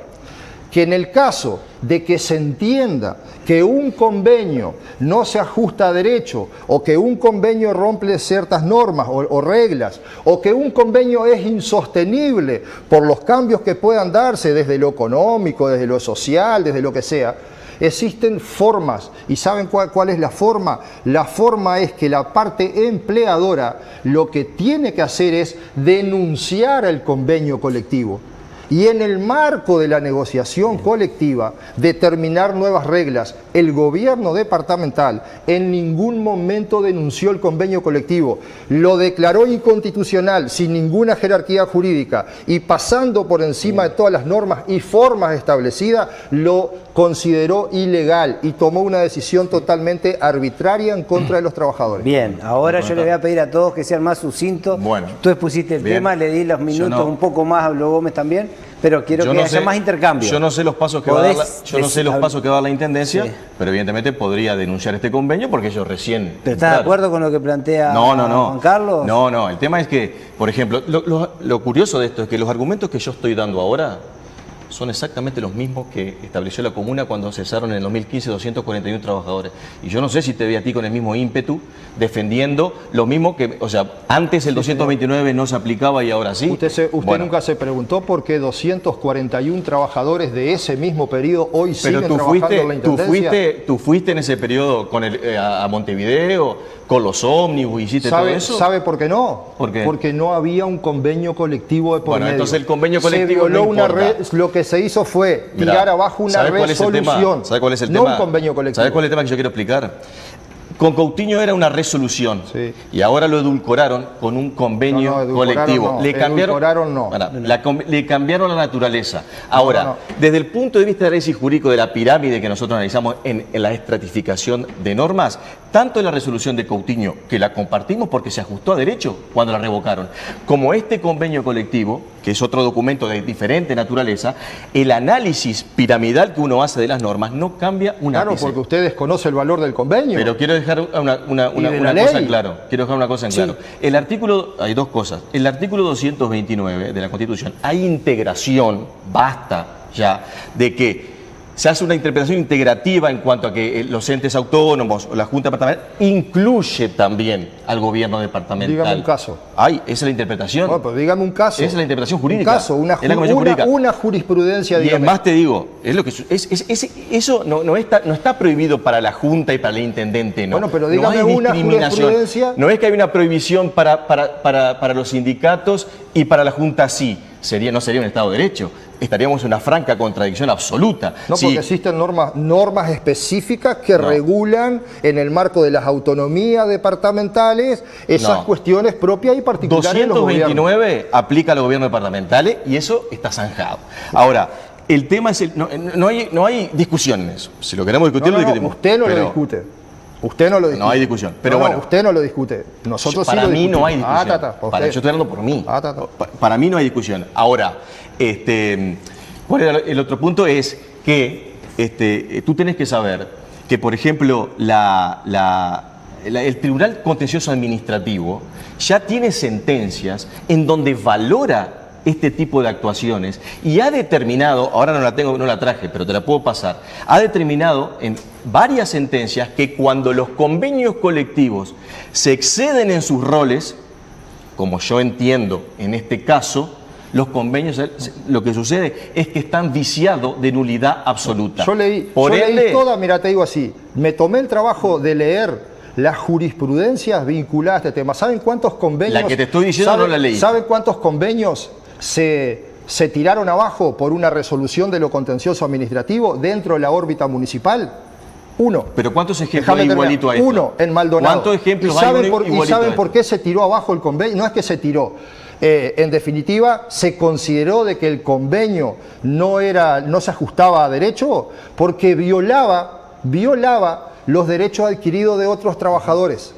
que en el caso de que se entienda que un convenio no se ajusta a derecho, o que un convenio rompe ciertas normas o reglas, o que un convenio es insostenible por los cambios que puedan darse desde lo económico, desde lo social, desde lo que sea, existen formas. ¿Y saben cuál es la forma? La forma es que la parte empleadora lo que tiene que hacer es denunciar el convenio colectivo. Y en el marco de la negociación colectiva, determinar nuevas reglas. El gobierno departamental en ningún momento denunció el convenio colectivo, lo declaró inconstitucional sin ninguna jerarquía jurídica y pasando por encima de todas las normas y formas establecidas, lo consideró ilegal y tomó una decisión totalmente arbitraria en contra de los trabajadores. Bien, ahora yo les voy a pedir a todos que sean más sucintos. Bueno, tú expusiste el tema, le di los minutos un poco más a Pablo Gómez también, pero quiero que haya más intercambio. Yo no sé los pasos que va a dar la Intendencia, sí, pero evidentemente podría denunciar este convenio porque ellos recién... ¿Pero estás de acuerdo con lo que plantea Juan Carlos? No, el tema es que, por ejemplo, lo curioso de esto es que los argumentos que yo estoy dando ahora son exactamente los mismos que estableció la Comuna cuando cesaron en el 2015 241 trabajadores. Y yo no sé si te ve a ti con el mismo ímpetu defendiendo lo mismo que, o sea, antes el 229 no se aplicaba y ahora sí. Usted nunca se preguntó por qué 241 trabajadores de ese mismo periodo hoy siguen trabajando en la Intendencia. ¿Tú fuiste en ese periodo con a Montevideo, con los ómnibus, hiciste todo eso? ¿Sabe por qué no? ¿Por qué? Porque no había un convenio colectivo de por medio. Entonces el convenio colectivo se violó no importa. lo que se hizo fue tirar abajo una resolución. ¿Sabe cuál es el no tema? Un convenio colectivo. ¿Sabe cuál es el tema que yo quiero explicar? Con Coutinho era una resolución, sí, y ahora lo edulcoraron con un convenio colectivo. Le cambiaron la naturaleza. Ahora, desde el punto de vista del análisis jurídico de la pirámide que nosotros analizamos en la estratificación de normas, tanto en la resolución de Coutinho, que la compartimos porque se ajustó a derecho cuando la revocaron, como este convenio colectivo, que es otro documento de diferente naturaleza, el análisis piramidal que uno hace de las normas no cambia una ápice. Claro, porque usted desconoce el valor del convenio. Pero quiero dejar una cosa en claro. Quiero dejar una cosa en claro. El artículo, hay dos cosas. El artículo 229 de la Constitución, hay integración, basta ya, de que se hace una interpretación integrativa en cuanto a que los entes autónomos o la Junta Departamental incluye también al gobierno departamental. Dígame un caso. Ay, esa es la interpretación. Bueno, pues dígame un caso. Esa es la interpretación jurídica. Un caso, una jurisprudencia. Y dígame. Más te digo, es lo que eso no está prohibido para la Junta y para el intendente, ¿no? Bueno, pero dígame no hay una jurisprudencia. No es que hay una prohibición para los sindicatos y para la Junta sí. No sería un Estado de Derecho. Estaríamos en una franca contradicción absoluta. No, porque existen normas específicas que regulan en el marco de las autonomías departamentales esas cuestiones propias y particulares de los gobiernos. 229 aplica a los gobiernos departamentales y eso está zanjado. Ahora, el tema es no hay discusión en eso. Si lo queremos discutir, lo discutimos. Usted no lo discute. Usted no lo discute. No hay discusión. Pero bueno, usted no lo discute. Nosotros sí lo discutimos. Para mí no hay discusión. Yo estoy hablando por mí. Para mí no hay discusión. Ahora, ¿cuál era el otro punto? Es que tú tienes que saber que, por ejemplo, el Tribunal Contencioso Administrativo ya tiene sentencias en donde valora este tipo de actuaciones y ha determinado, ahora no la traje, pero te la puedo pasar, ha determinado en varias sentencias que cuando los convenios colectivos se exceden en sus roles, como yo entiendo en este caso, los convenios, lo que sucede es que están viciados de nulidad absoluta. Yo leí toda, mira, te digo así, me tomé el trabajo de leer las jurisprudencias vinculadas a este tema. ¿Saben cuántos convenios? La que te estoy diciendo no la leí. ¿Saben cuántos convenios se tiraron abajo por una resolución de lo contencioso administrativo dentro de la órbita municipal? Uno. ¿Pero cuántos ejemplos hay igualito a esto? Uno, en Maldonado. ¿Cuántos ejemplos hay igualito a esto? ¿Y saben por qué se tiró abajo el convenio? No es que se tiró. En definitiva, se consideró de que el convenio no se ajustaba a derecho porque violaba los derechos adquiridos de otros trabajadores.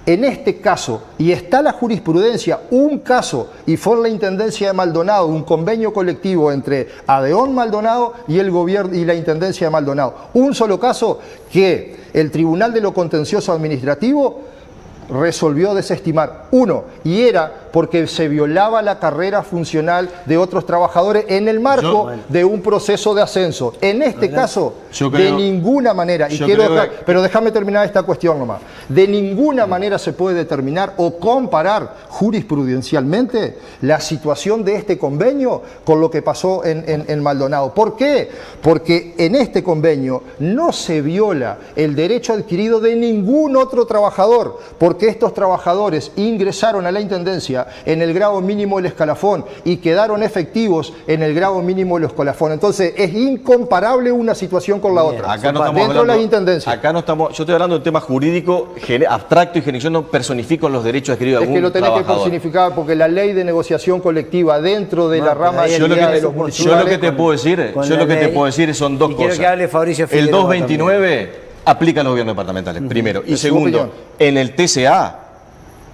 En este caso, y está la jurisprudencia, un caso, y fue en la Intendencia de Maldonado, un convenio colectivo entre Adeón Maldonado y el gobierno y la Intendencia de Maldonado. Un solo caso que el Tribunal de lo Contencioso Administrativo resolvió desestimar. Uno, y era porque se violaba la carrera funcional de otros trabajadores en el marco de un proceso de ascenso. En este caso, de ninguna manera, pero déjame terminar esta cuestión nomás, de ninguna manera se puede determinar o comparar jurisprudencialmente la situación de este convenio con lo que pasó en Maldonado. ¿Por qué? Porque en este convenio no se viola el derecho adquirido de ningún otro trabajador, porque estos trabajadores ingresaron a la Intendencia en el grado mínimo del escalafón y quedaron efectivos en el grado mínimo del escalafón. Entonces es incomparable una situación con la otra. Acá no estamos dentro de las intendencias. Acá no estamos, yo estoy hablando de un tema jurídico abstracto y genérico. Yo no personifico los derechos adquiridos de algún trabajador. Es que lo tenés que personificar porque la ley de negociación colectiva dentro de la rama de los municipios. Yo lo que te puedo decir son dos cosas. Que hable Fabricio Figueroa. El 229 aplica a los gobiernos departamentales, primero. Y segundo, en el TCA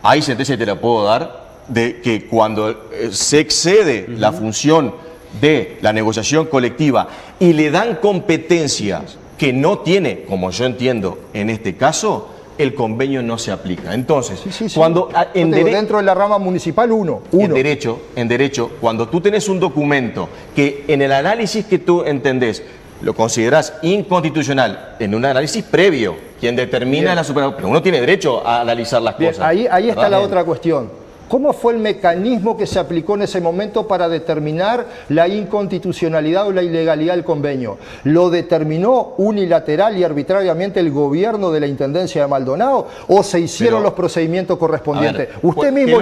hay sentencia que te la puedo dar de que cuando se excede la función de la negociación colectiva y le dan competencias que no tiene, como yo entiendo en este caso, el convenio no se aplica. Entonces, cuando dentro de la rama municipal en derecho, cuando tú tenés un documento que en el análisis que tú entendés lo considerás inconstitucional en un análisis previo, quien determina la superación, pero uno tiene derecho a analizar las cosas. Ahí está la otra cuestión. ¿Cómo fue el mecanismo que se aplicó en ese momento para determinar la inconstitucionalidad o la ilegalidad del convenio? ¿Lo determinó unilateral y arbitrariamente el gobierno de la Intendencia de Maldonado o se hicieron los procedimientos correspondientes? Usted mismo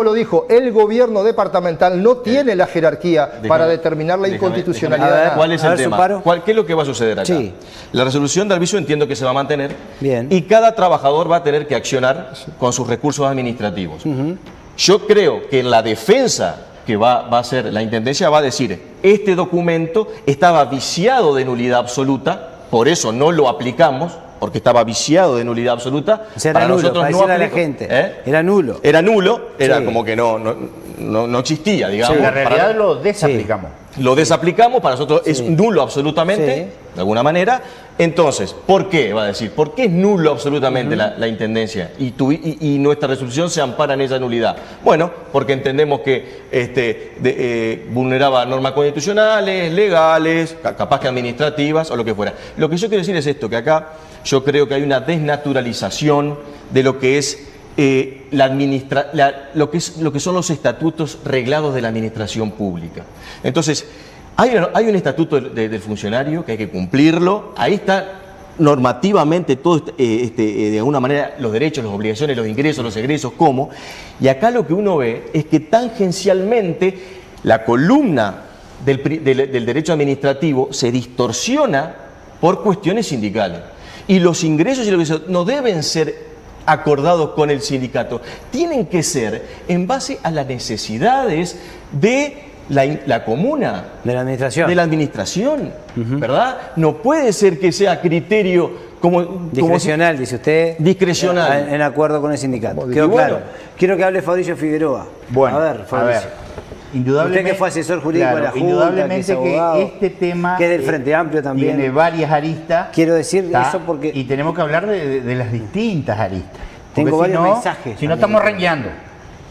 lo dijo, el gobierno departamental no tiene la jerarquía para determinar la inconstitucionalidad. ¿Cuál es el tema? ¿Qué es lo que va a suceder acá? Sí. La resolución de Alviso entiendo que se va a mantener. Bien. Y cada trabajador va a tener que accionar con sus recursos administrativos. Yo creo que en la defensa que va a hacer la Intendencia va a decir, este documento estaba viciado de nulidad absoluta, por eso no lo aplicamos, porque estaba viciado de nulidad absoluta. O sea, era nulo, nosotros para decirle a la gente. Era nulo. Era nulo, era como que no existía, digamos. En la realidad lo desaplicamos. Lo desaplicamos, para nosotros es nulo absolutamente, de alguna manera. Entonces, ¿por qué? Va a decir, ¿por qué es nulo absolutamente la Intendencia? Y nuestra resolución se ampara en esa nulidad. Bueno, porque entendemos que vulneraba normas constitucionales, legales, capaz que administrativas o lo que fuera. Lo que yo quiero decir es esto, que acá yo creo que hay una desnaturalización de lo que es lo que son los estatutos reglados de la administración pública. Entonces, hay un estatuto del funcionario que hay que cumplirlo, ahí está normativamente todo, de alguna manera, los derechos, las obligaciones, los ingresos, los egresos, cómo, y acá lo que uno ve es que tangencialmente la columna del derecho administrativo se distorsiona por cuestiones sindicales, y los ingresos y los egresos no deben ser acordados con el sindicato, tienen que ser en base a las necesidades de la comuna, de la administración, ¿verdad? No puede ser que sea criterio discrecional, dice usted, discrecional, en acuerdo con el sindicato. Quedó claro. Quiero que hable Fabricio Figueroa. Bueno, a ver, indudablemente, usted que fue asesor jurídico de la Junta, indudablemente que es abogado, que este tema que es del Frente Amplio también, tiene varias aristas. Quiero decir eso porque... Y tenemos que hablar de las distintas aristas. Tengo varios mensajes. Si no estamos rengueando.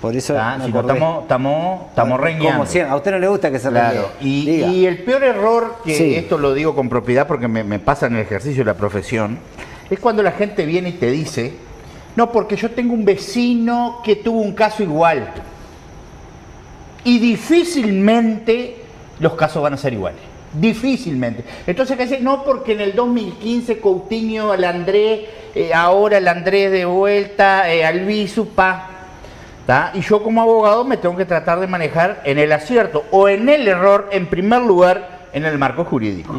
Por eso si no estamos rengueando. Como siempre, a usted no le gusta que se rengue. Claro. Y el peor error, que esto lo digo con propiedad porque me pasa en el ejercicio de la profesión, es cuando la gente viene y te dice, no, porque yo tengo un vecino que tuvo un caso igual. Y difícilmente los casos van a ser iguales. Difícilmente. Entonces, ¿qué dice? No, porque en el 2015 Coutinho, al Andrés, ahora el Andrés de vuelta, Albizu, y yo como abogado me tengo que tratar de manejar en el acierto o en el error, en primer lugar, en el marco jurídico.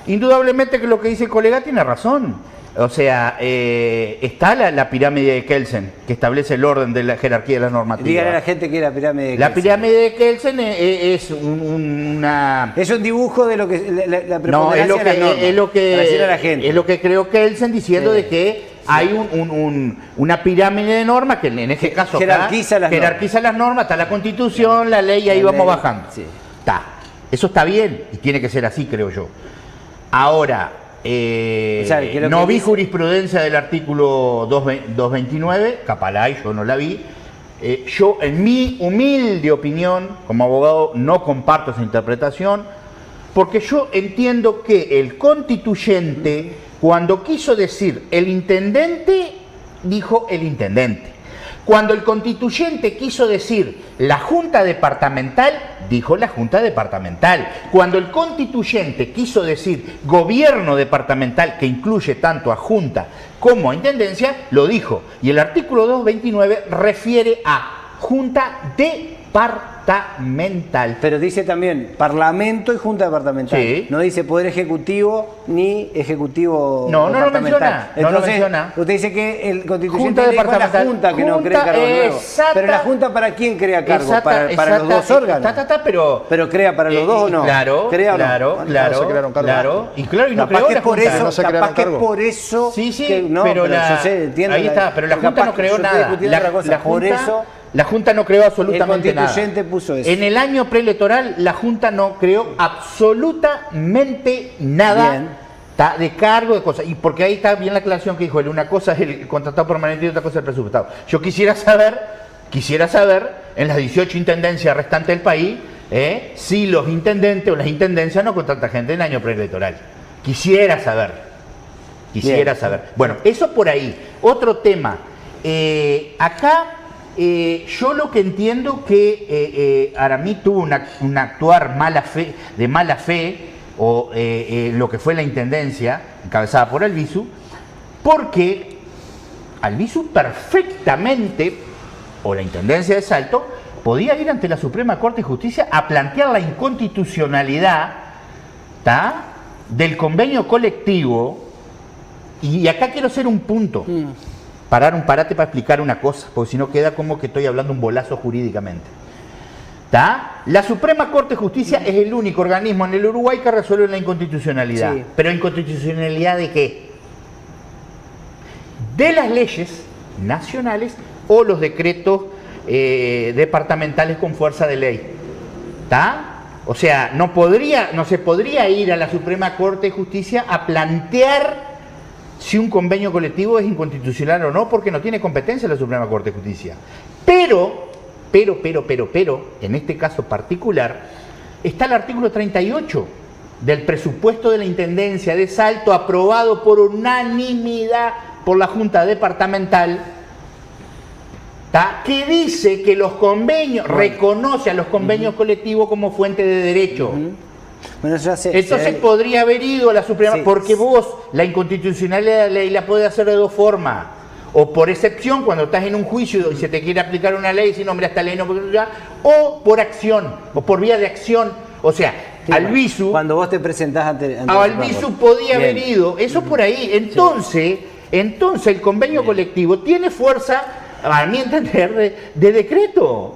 Indudablemente que lo que dice el colega tiene razón. O sea, está la pirámide de Kelsen, que establece el orden de la jerarquía de las normativas. Dígale a la gente que es la pirámide de Kelsen. La pirámide de Kelsen es una... Es un dibujo de lo que... La no, es lo que, es lo que creó Kelsen diciendo de que hay una pirámide de normas que en este caso jerarquiza las normas, está la Constitución, la ley, y ahí vamos bajando. Sí. Eso está bien y tiene que ser así, creo yo. Ahora, no vi jurisprudencia del artículo 229, capaz yo no la vi. Yo, en mi humilde opinión, como abogado, no comparto esa interpretación, porque yo entiendo que el constituyente, cuando quiso decir el intendente, dijo el intendente. Cuando el constituyente quiso decir la Junta Departamental, dijo la Junta Departamental. Cuando el constituyente quiso decir gobierno departamental, que incluye tanto a Junta como a Intendencia, lo dijo. Y el artículo 229 refiere a Junta Departamental. Pero dice también Parlamento y Junta Departamental. Sí. No dice Poder Ejecutivo ni Ejecutivo Departamental. No lo menciona. Usted dice que el constituyente dijo a la Junta que no crea cargos nuevos. Pero la Junta, ¿para quién crea cargos? ¿Para los dos órganos? ¿Pero crea para los dos o no? Claro, claro. Y no creó la Junta. Capaz que es por eso... Sí, pero ahí está, pero la Junta no creó nada. La Junta no creó absolutamente nada. El constituyente puso eso. En el año preelectoral, la Junta no creó absolutamente nada de cargo, de cosas. Y porque ahí está bien la aclaración que dijo él. Una cosa es el contratado permanente y otra cosa es el presupuestado. Yo quisiera saber, en las 18 intendencias restantes del país, si los intendentes o las intendencias no contratan gente en el año preelectoral. Quisiera saber. Bueno, eso por ahí. Otro tema. Acá... yo lo que entiendo que Aramí tuvo un actuar de mala fe, o lo que fue la intendencia, encabezada por Albizu, porque Albizu perfectamente, o la intendencia de Salto, podía ir ante la Suprema Corte de Justicia a plantear la inconstitucionalidad del convenio colectivo, y acá quiero hacer un punto. Parate para explicar una cosa, porque si no queda como que estoy hablando un bolazo jurídicamente. La Suprema Corte de Justicia es el único organismo en el Uruguay que resuelve la inconstitucionalidad. Sí. ¿Pero inconstitucionalidad de qué? De las leyes nacionales o los decretos departamentales con fuerza de ley. O sea, no se podría ir a la Suprema Corte de Justicia a plantear si un convenio colectivo es inconstitucional o no, porque no tiene competencia la Suprema Corte de Justicia. Pero, en este caso particular, está el artículo 38 del presupuesto de la Intendencia de Salto, aprobado por unanimidad por la Junta Departamental, que dice que los convenios, reconoce a los convenios colectivos como fuente de derecho. Bueno, entonces podría haber ido a la Suprema, porque vos la inconstitucionalidad de la ley la podés hacer de dos formas. O por excepción, cuando estás en un juicio y se te quiere aplicar una ley, si no, hombre, esta ley no, o por acción, o por vía de acción. O sea, Albizu, cuando vos te presentás ante Albizu podía haber ido, eso por ahí. Entonces el convenio colectivo tiene fuerza, a mi entender, de decreto.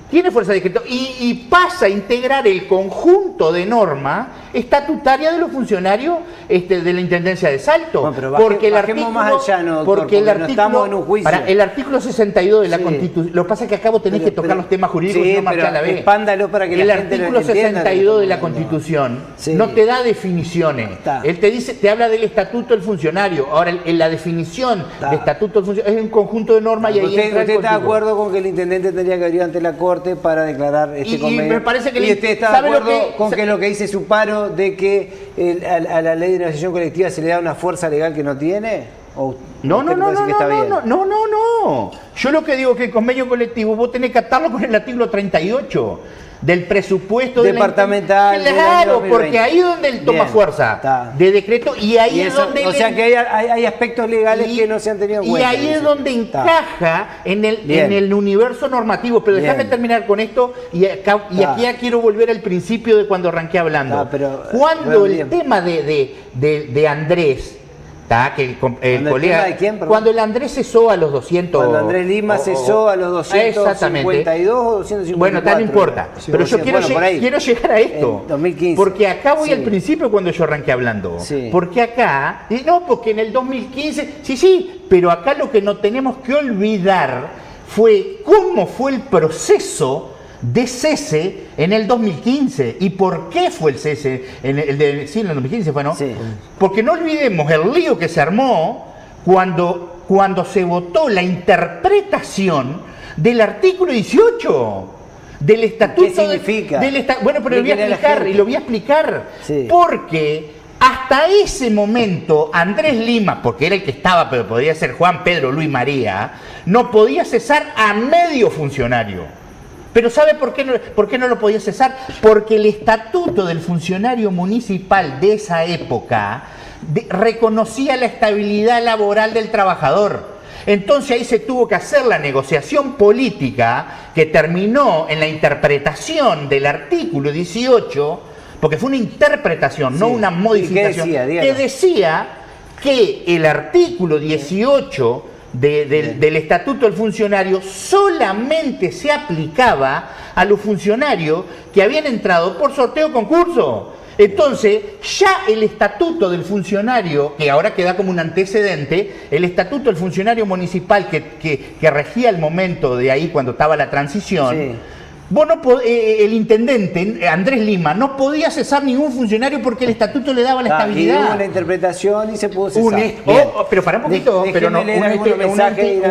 Tiene fuerza de decreto y pasa a integrar el conjunto de normas estatutaria de los funcionarios de la Intendencia de Salto. No, pero porque el artículo, más allá, no, doctor, porque el artículo, no estamos en un juicio. El artículo 62 de la Constitución, lo que pasa es que acá vos tenés que tocar los temas jurídicos y no marchar la vez. Expándalo para que el artículo 62 de la Constitución no te da definiciones. Él te habla del estatuto del funcionario. Ahora, en la definición de estatuto del funcionario es un conjunto de normas y ahí entra ¿Usted está de acuerdo con que el intendente tendría que venir ante la Corte para declarar este convenio? Y me parece que usted está de acuerdo con que lo que dice su paro de que a la ley de negociación colectiva se le da una fuerza legal que no tiene? No. Yo lo que digo es que el convenio colectivo vos tenés que atarlo con el artículo 38 del presupuesto departamental. Claro, porque ahí es donde él toma fuerza de decreto y ahí es donde... O sea que hay aspectos legales que no se han tenido en cuenta. Y ahí es donde encaja en el universo normativo. Pero déjame terminar con esto y aquí ya quiero volver al principio de cuando arranqué hablando. Cuando el tema de Andrés... que el colega, de quién, cuando el Andrés cesó a los 200... Cuando Andrés Lima cesó a los 252 o 254. Bueno, no importa. Pero yo quiero llegar a esto. En 2015. Porque acá voy al principio cuando yo arranqué hablando. Porque acá... porque en el 2015... Sí, pero acá lo que no tenemos que olvidar fue cómo fue el proceso de cese en el 2015. ¿Y por qué fue el cese? En el 2015 fue, ¿no? Sí. Porque no olvidemos el lío que se armó cuando se votó la interpretación del artículo 18 del estatuto. ¿Qué significa? Bueno, pero lo voy a explicar. Sí. Porque hasta ese momento Andrés Lima, porque era el que estaba, pero podría ser Juan, Pedro, Luis, María, no podía cesar a medio funcionario. Pero ¿sabe por qué no lo podía cesar? Porque el estatuto del funcionario municipal de esa época reconocía la estabilidad laboral del trabajador. Entonces ahí se tuvo que hacer la negociación política que terminó en la interpretación del artículo 18, porque fue una interpretación, no una modificación, que decía que el artículo 18 del Estatuto del Funcionario solamente se aplicaba a los funcionarios que habían entrado por sorteo o concurso. Entonces, ya el Estatuto del Funcionario, que ahora queda como un antecedente, el Estatuto del Funcionario Municipal que regía el momento de ahí cuando estaba la transición, vos el intendente, Andrés Lima, no podía cesar ningún funcionario porque el estatuto le daba la estabilidad. Y hubo una interpretación y se pudo cesar. Pero para un poquito,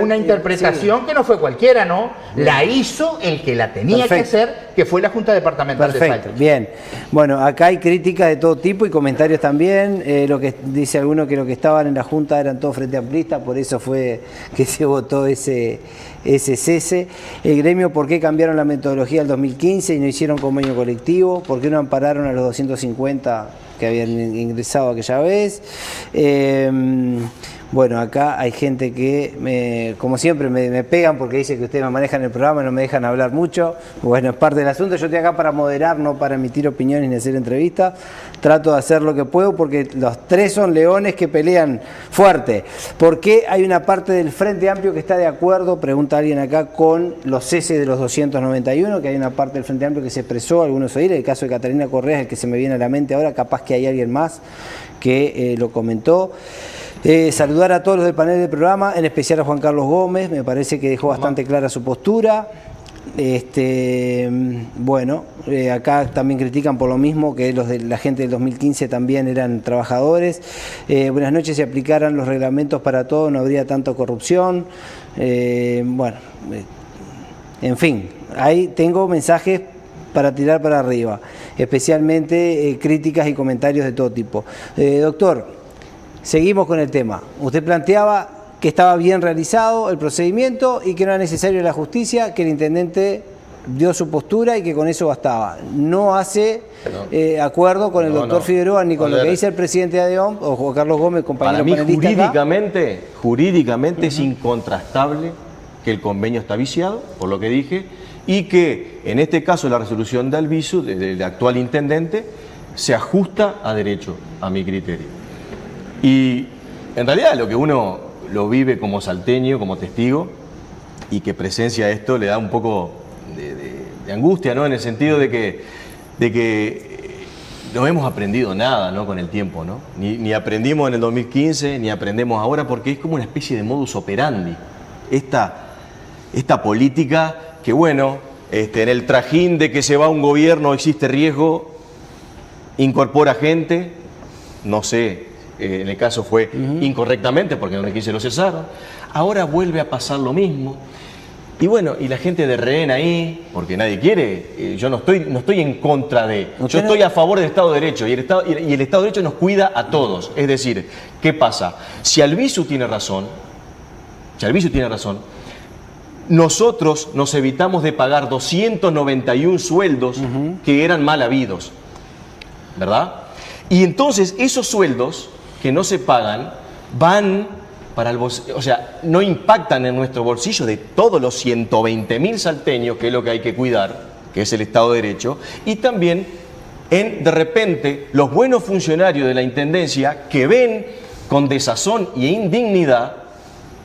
una interpretación que no fue cualquiera, ¿no? Bien. La hizo el que la tenía que hacer, que fue la Junta Departamental de Salto. Bien. Bueno, acá hay críticas de todo tipo y comentarios también. Lo que dice alguno que los que estaban en la Junta eran todos frente amplistas, por eso fue que se votó ese cese. El gremio, ¿por qué cambiaron la metodología del 2015 y no hicieron convenio colectivo? ¿Por qué no ampararon a los 250 que habían ingresado aquella vez? Bueno, acá hay gente que, como siempre, me pegan porque dice que ustedes me manejan el programa y no me dejan hablar mucho. Bueno, es parte del asunto. Yo estoy acá para moderar, no para emitir opiniones ni hacer entrevistas. Trato de hacer lo que puedo porque los tres son leones que pelean fuerte. ¿Por qué hay una parte del Frente Amplio que está de acuerdo, pregunta alguien acá, con los ceses de los 291? Que hay una parte del Frente Amplio que se expresó, algunos oír. El caso de Catalina Correa es el que se me viene a la mente ahora. Capaz que hay alguien más que lo comentó. Saludar a todos los del panel del programa, en especial a Juan Carlos Gómez, me parece que dejó bastante clara su postura. Bueno, acá también critican por lo mismo, que la gente del 2015 también eran trabajadores. Buenas noches, si aplicaran los reglamentos para todo no habría tanto corrupción. Bueno, en fin, ahí tengo mensajes para tirar para arriba, especialmente críticas y comentarios de todo tipo. Doctor, seguimos con el tema. Usted planteaba que estaba bien realizado el procedimiento y que no era necesario la justicia, que el intendente dio su postura y que con eso bastaba. No hace acuerdo con el doctor Figueroa ni con lo que dice el presidente de ADEOM o Juan Carlos Gómez, compañero panelista. Para mí jurídicamente es incontrastable que el convenio está viciado, por lo que dije, y que en este caso la resolución de Albizu, del actual intendente, se ajusta a derecho, a mi criterio. Y en realidad lo que uno lo vive como salteño, como testigo, y que presencia esto le da un poco de angustia, ¿no? En el sentido de que no hemos aprendido nada, ¿no? Con el tiempo, ¿no? Ni aprendimos en el 2015, ni aprendemos ahora, porque es como una especie de modus operandi. Esta política que, bueno, en el trajín de que se va un gobierno existe riesgo, incorpora gente, no sé, en el caso fue incorrectamente porque no le quise lo cesaron, ahora vuelve a pasar lo mismo. Y bueno, y la gente de rehén ahí, porque nadie quiere, yo no estoy en contra de, yo estoy a favor del Estado de Derecho, y el Estado de Derecho nos cuida a todos. Es decir, ¿qué pasa? Si Albizu tiene razón, nosotros nos evitamos de pagar 291 sueldos que eran mal habidos, ¿verdad? Y entonces esos sueldos que no se pagan van para el bolsillo, o sea, no impactan en nuestro bolsillo de todos los 120.000 salteños, que es lo que hay que cuidar, que es el Estado de Derecho, y también de repente los buenos funcionarios de la Intendencia que ven con desazón e indignidad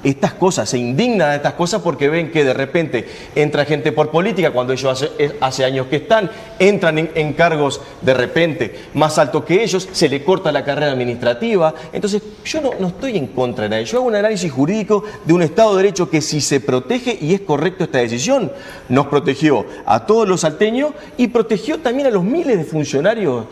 estas cosas, se indignan de estas cosas porque ven que de repente entra gente por política cuando ellos hace años que están, entran en cargos de repente más altos que ellos, se le corta la carrera administrativa. Entonces yo no estoy en contra de nadie, yo hago un análisis jurídico de un Estado de Derecho que si se protege, y es correcto esta decisión, nos protegió a todos los salteños y protegió también a los miles de funcionarios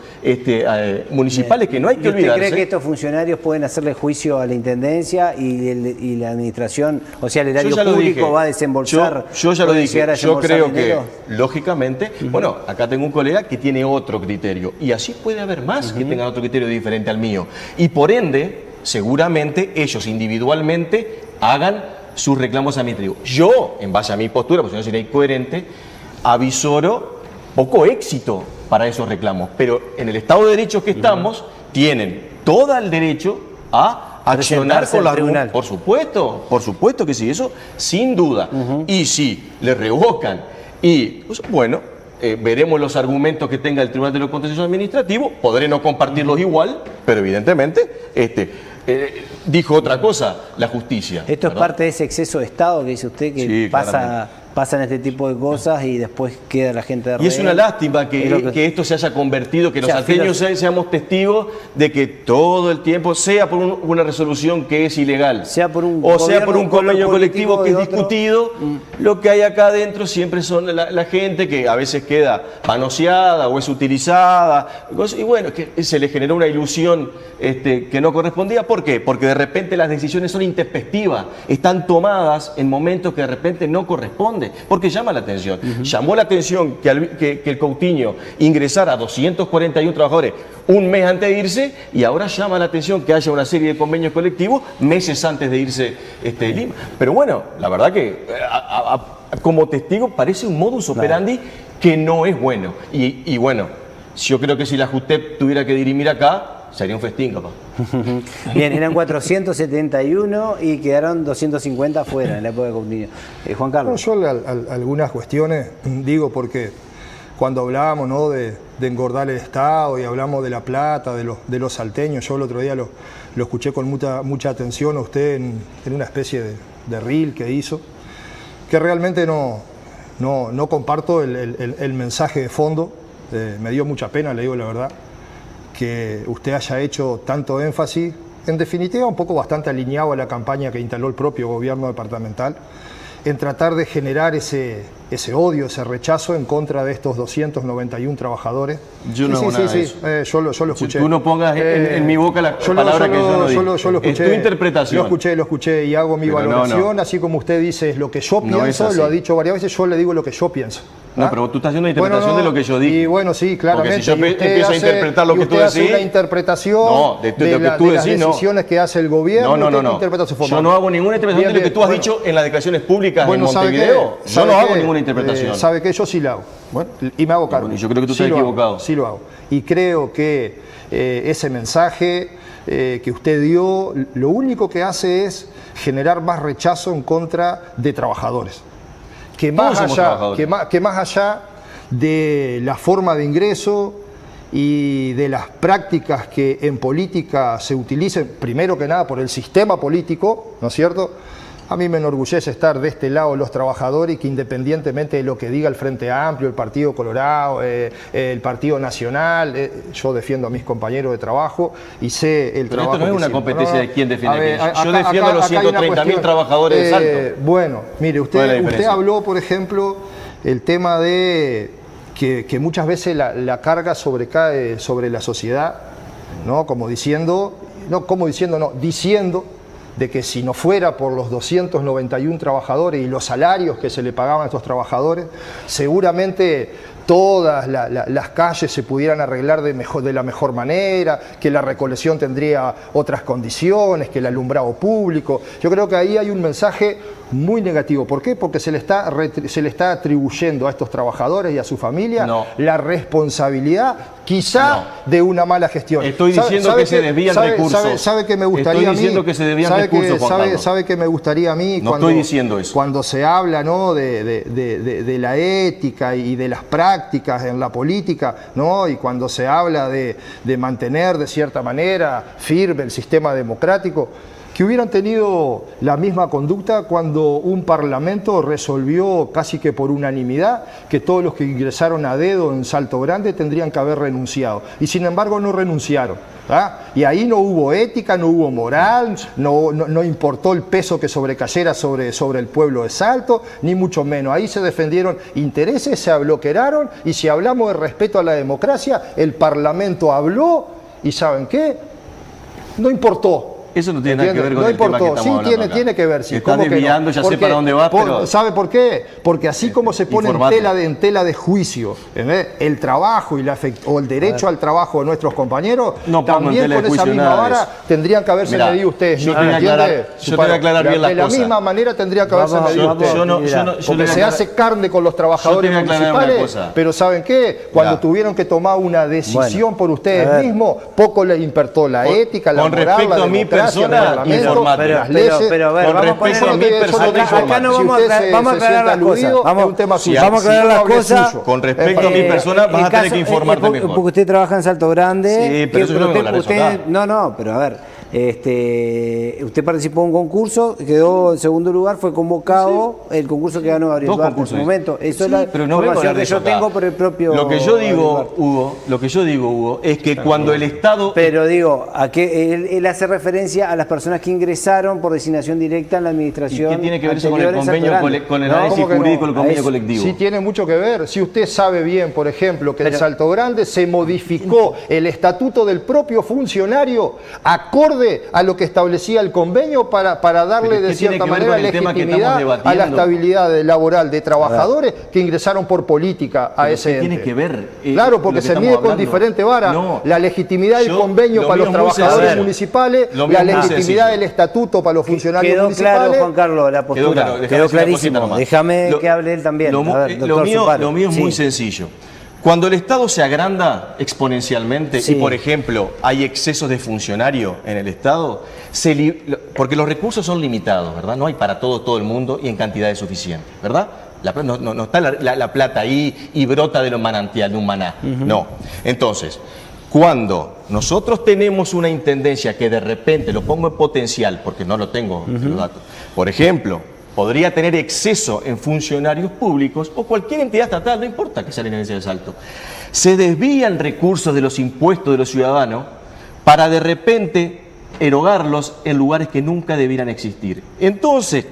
municipales que no hay que olvidarse. ¿Usted cree que estos funcionarios pueden hacerle juicio a la Intendencia y la administración, o sea, el erario público va a desembolsar? Yo ya lo dije, yo creo que, lógicamente, bueno, acá tengo un colega que tiene otro criterio, y así puede haber más que tengan otro criterio diferente al mío, y por ende, seguramente, ellos individualmente hagan sus reclamos administrativos. Yo, en base a mi postura, porque si no sería incoherente, avisoro poco éxito para esos reclamos, pero en el Estado de Derecho que estamos, tienen todo el derecho a accionar con la tribunal. Por supuesto que sí, eso sin duda. Y si le revocan y, pues, bueno, veremos los argumentos que tenga el Tribunal de lo Contencioso Administrativo, podré no compartirlos igual, pero evidentemente dijo otra cosa la justicia. Esto, ¿verdad?, es parte de ese exceso de Estado que dice usted, que sí, pasan este tipo de cosas y después queda la gente de rehén. Y es una lástima que esto se haya convertido, que los salteños seamos testigos de que todo el tiempo, sea por una resolución que es ilegal, sea por un convenio colectivo que es discutido, lo que hay acá adentro siempre son la gente que a veces queda manoseada o es utilizada, y bueno, que se le generó una ilusión que no correspondía. ¿Por qué? Porque de repente las decisiones son intempestivas, están tomadas en momentos que de repente no corresponden. Porque llama la atención. Llamó la atención que el Coutinho ingresara a 241 trabajadores un mes antes de irse, y ahora llama la atención que haya una serie de convenios colectivos meses antes de irse de Lima. Pero bueno, la verdad que como testigo parece un modus operandi que no es bueno. Y bueno, yo creo que si la JUTEP tuviera que dirimir acá, sería un festín, capaz. Bien, eran 471 y quedaron 250 afuera en la época de Coutinho. Juan Carlos. Yo algunas cuestiones digo porque cuando hablábamos, ¿no?, de engordar el Estado y hablamos de la plata, de los salteños, yo el otro día lo escuché con mucha atención a usted en una especie de reel que hizo, que realmente no comparto el mensaje de fondo. Me dio mucha pena, le digo la verdad, que usted haya hecho tanto énfasis, en definitiva un poco bastante alineado a la campaña que instaló el propio gobierno departamental, en tratar de generar ese odio, ese rechazo en contra de estos 291 trabajadores. Yo no hago nada de eso. Yo lo escuché. Si tú no pongas en mi boca la palabra que yo no digo. Yo lo escuché. Es tu interpretación. Lo escuché y hago mi valoración, así como usted dice lo que yo pienso, lo ha dicho varias veces, yo le digo lo que yo pienso. No, pero tú estás haciendo una interpretación de lo que yo dije. Y bueno, sí, claramente. Porque si yo empiezo a interpretar lo que tú decís... hace una interpretación de las decisiones que hace el gobierno. No. Yo no hago ninguna interpretación de lo que tú has dicho en las declaraciones públicas en Montevideo. Yo no hago ninguna interpretación. ¿Sabe qué? Yo sí la hago. Bueno, y me hago cargo. Bueno, y yo creo que tú estás equivocado. Sí lo hago. Y creo que ese mensaje que usted dio, lo único que hace es generar más rechazo en contra de trabajadores. Que más allá de la forma de ingreso y de las prácticas que en política se utilicen, primero que nada por el sistema político, ¿no es cierto?, A mí me enorgullece estar de este lado los trabajadores y que independientemente de lo que diga el Frente Amplio, el Partido Colorado, el Partido Nacional, yo defiendo a mis compañeros de trabajo y sé el trabajo. Pero esto no es una competencia de quién defiende a quién. Yo defiendo acá, a los 130.000 trabajadores de Salto. Bueno, mire, usted habló, por ejemplo, el tema de que muchas veces la carga sobrecae sobre la sociedad, ¿no? Diciendo de que si no fuera por los 291 trabajadores y los salarios que se le pagaban a estos trabajadores, seguramente todas las calles se pudieran arreglar de la mejor manera, que la recolección tendría otras condiciones, que el alumbrado público. Yo creo que ahí hay un mensaje muy negativo. ¿Por qué? Porque se le está atribuyendo a estos trabajadores y a su familia la responsabilidad quizá de una mala gestión. Estoy diciendo que se desvían recursos. ¿Sabe qué me gustaría a mí? Estoy diciendo que se desvían recursos, Juan Carlos. ¿Sabe qué me gustaría a mí? No estoy diciendo eso. Cuando se habla, ¿no?, de la ética y de las prácticas en la política, ¿no?, y cuando se habla de mantener de cierta manera firme el sistema democrático, que hubieran tenido la misma conducta cuando un parlamento resolvió casi que por unanimidad que todos los que ingresaron a dedo en Salto Grande tendrían que haber renunciado. Y sin embargo no renunciaron. Y ahí no hubo ética, no hubo moral, no importó el peso que sobrecayera sobre el pueblo de Salto, ni mucho menos. Ahí se defendieron intereses, se abloqueraron, y si hablamos de respeto a la democracia, el parlamento habló y ¿saben qué? No importó. Eso no tiene nada que ver con el tema que estamos hablando acá. Tiene que ver. Sí. Está desviando, ya sé para dónde va, pero... ¿Sabe por qué? Porque así como se pone en tela de juicio el trabajo o el derecho al trabajo de nuestros compañeros, también con esa misma vara tendrían que haberse medido ustedes. Yo te voy a aclarar bien las cosas. De la misma manera tendría que haberse medido ustedes. Porque se hace carne con los trabajadores municipales, pero ¿saben qué? Cuando tuvieron que tomar una decisión por ustedes mismos, poco les importó la ética, la moral, la democracia. Persona, pero a ver, acá no vamos a aclarar las cosas. Vamos a aclarar las cosas. Con respecto a mi persona, vas a tener que informarte mejor. Porque usted trabaja en Salto Grande. Sí, pero eso no me usted, no, pero a ver. Usted participó en un concurso, quedó en segundo lugar, fue convocado el concurso que ganó Gabriel Duarte en su momento. Eso es la información que yo tengo por el propio... Lo que yo digo, Hugo, es que cuando el Estado... Pero digo, a que él hace referencia a las personas que ingresaron por designación directa en la administración. ¿Y qué tiene que ver eso con el convenio, con el análisis jurídico del convenio colectivo? Sí, tiene mucho que ver. Si usted sabe bien, por ejemplo, que en Salto Grande se modificó el estatuto del propio funcionario acorde a lo que establecía el convenio para darle de cierta manera legitimidad a la estabilidad laboral de trabajadores que ingresaron por política a ese ente. Tiene que ver. Claro, porque se mide con diferente vara la legitimidad del convenio para los trabajadores municipales, la legitimidad del estatuto para los funcionarios municipales. Quedó claro, Juan Carlos, la postura. Quedó clarísimo. Déjame que hable él también. Lo mío es muy sencillo. Cuando el Estado se agranda exponencialmente y, por ejemplo, hay excesos de funcionario en el Estado, porque los recursos son limitados, ¿verdad? No hay para todo el mundo y en cantidades suficientes, ¿verdad? No está la plata ahí y brota de los manantiales, de un maná. No. Entonces, cuando nosotros tenemos una intendencia que de repente, lo pongo en potencial, porque no lo tengo los datos, por ejemplo, podría tener exceso en funcionarios públicos o cualquier entidad estatal, no importa que sea la intendencia de Salto, se desvían recursos de los impuestos de los ciudadanos para de repente erogarlos en lugares que nunca debieran existir. Entonces,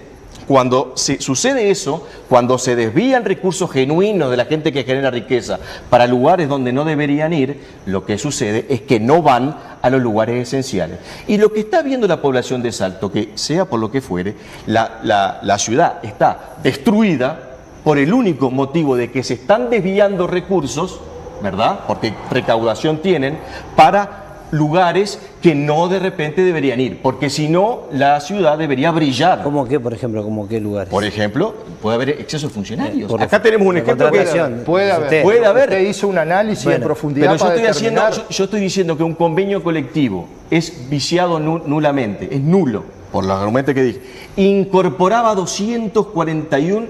cuando sucede eso, cuando se desvían recursos genuinos de la gente que genera riqueza para lugares donde no deberían ir, lo que sucede es que no van a los lugares esenciales. Y lo que está viendo la población de Salto, que sea por lo que fuere, la ciudad está destruida por el único motivo de que se están desviando recursos, ¿verdad? Porque recaudación tienen, para lugares que no de repente deberían ir, porque si no, la ciudad debería brillar. ¿Cómo qué, por ejemplo? ¿Cómo qué lugares? Por ejemplo, puede haber exceso de funcionarios. Acá tenemos un ejemplo que puede haber. Usted hizo un análisis en profundidad. Pero yo estoy diciendo que un convenio colectivo es viciado nulamente, es nulo, por los argumentos que dije. Incorporaba 291